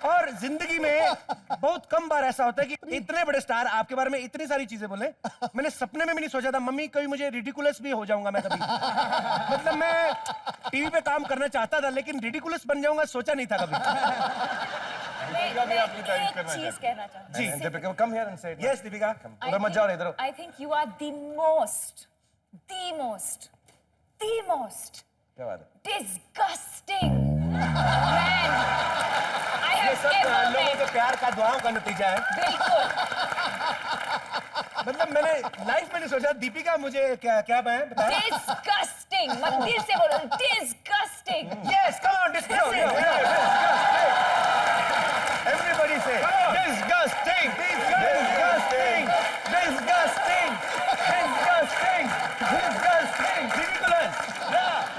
और जिंदगी में बहुत कम बार ऐसा होता है कि इतने बड़े स्टार आपके बारे में इतनी सारी चीजें बोले। मैंने सपने में भी नहीं सोचा था मम्मी कभी मुझे रिडिकुलस भी हो जाऊंगा मैं कभी। मतलब मैं टीवी पे काम करना चाहता था लेकिन रिडिकुलस बन जाऊंगा सोचा नहीं था कभी। मैं एक चीज कहना चाहती जी Deepika, come here and say it. Yes, Deepika. उधर मत जाओ, इधर। I think you are the most क्या बात है? disgusting man I ये have सब ever लोगों met. के प्यार का दुआओं का नतीजा है। बिल्कुल। मतलब मैंने लाइफ में नहीं सोचा दीपिका मुझे क्या बताया? Disgusting. मत दिल से बोलो disgusting. Yes, come on, disgusting. Everybody say disgusting.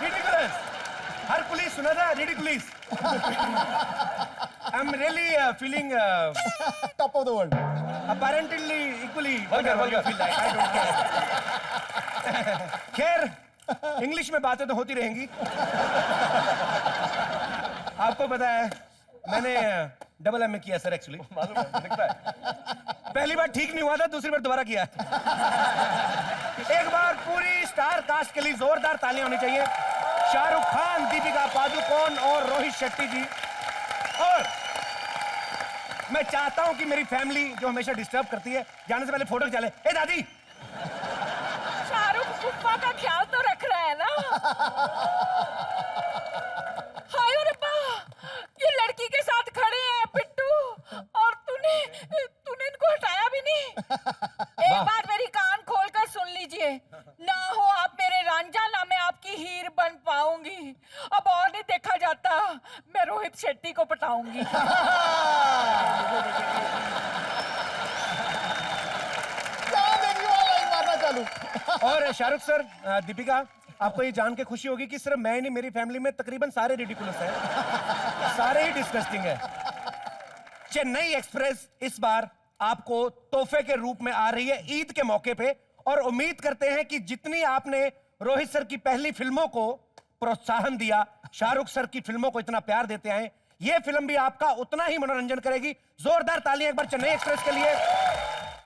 Ridiculous. Her police सुना था ridiculous. I'm really feeling Top of the world. अब apparently equally Vulgar, whatever you vulgar. feel like, I don't care. खैर English में बातें तो होती रहेंगी। आपको पता है मैंने डबल एम ए किया सर एक्चुअली। मालूम है, दिखता है। पहली बार ठीक नहीं हुआ था, दूसरी बार दोबारा किया। एक बार पूरी स्टार कास्ट के लिए जोरदार तालियां होनी चाहिए। शाहरुख खान, दीपिका पादुकोण और रोहित शेट्टी जी। और मैं चाहता हूं कि मेरी फैमिली जो हमेशा डिस्टर्ब करती है, जाने से पहले फोटो खिंचा ले। ए दादी, शाहरुख फुफ्फा का ख्याल तो रख रहा है ना। हाय और अब्बा, ये लड़की के साथ खड़े हैं पिट्टू, और तूने इनको हटाया भी नहीं। एक बार मेरी कान खोलकर सुन लीजिए, ना हो आप मेरे रांझा, ना मैं आपकी हीर बन पाऊंगी। अब और नहीं देखा जाता, मैं रोहित शेट्टी को पटाऊंगी। और शाहरुख सर, दीपिका, आपको ये जान के खुशी होगी कि सिर्फ मैं ही नहीं, मेरी फैमिली में तकरीबन सारे रिडिकुलस हैं, सारे ही डिस्गस्टिंग हैं। चेन्नई एक्सप्रेस इस बार आपको तोहफे के रूप में आ रही है ईद के मौके पे, और उम्मीद करते हैं कि जितनी आपने रोहित सर की पहली फिल्मों को प्रोत्साहन दिया, शाहरुख सर की फिल्मों को इतना प्यार देते हैं, ये फिल्म भी आपका उतना ही मनोरंजन करेगी। जोरदार तालियां एक बार चेन्नई एक्सप्रेस के लिए।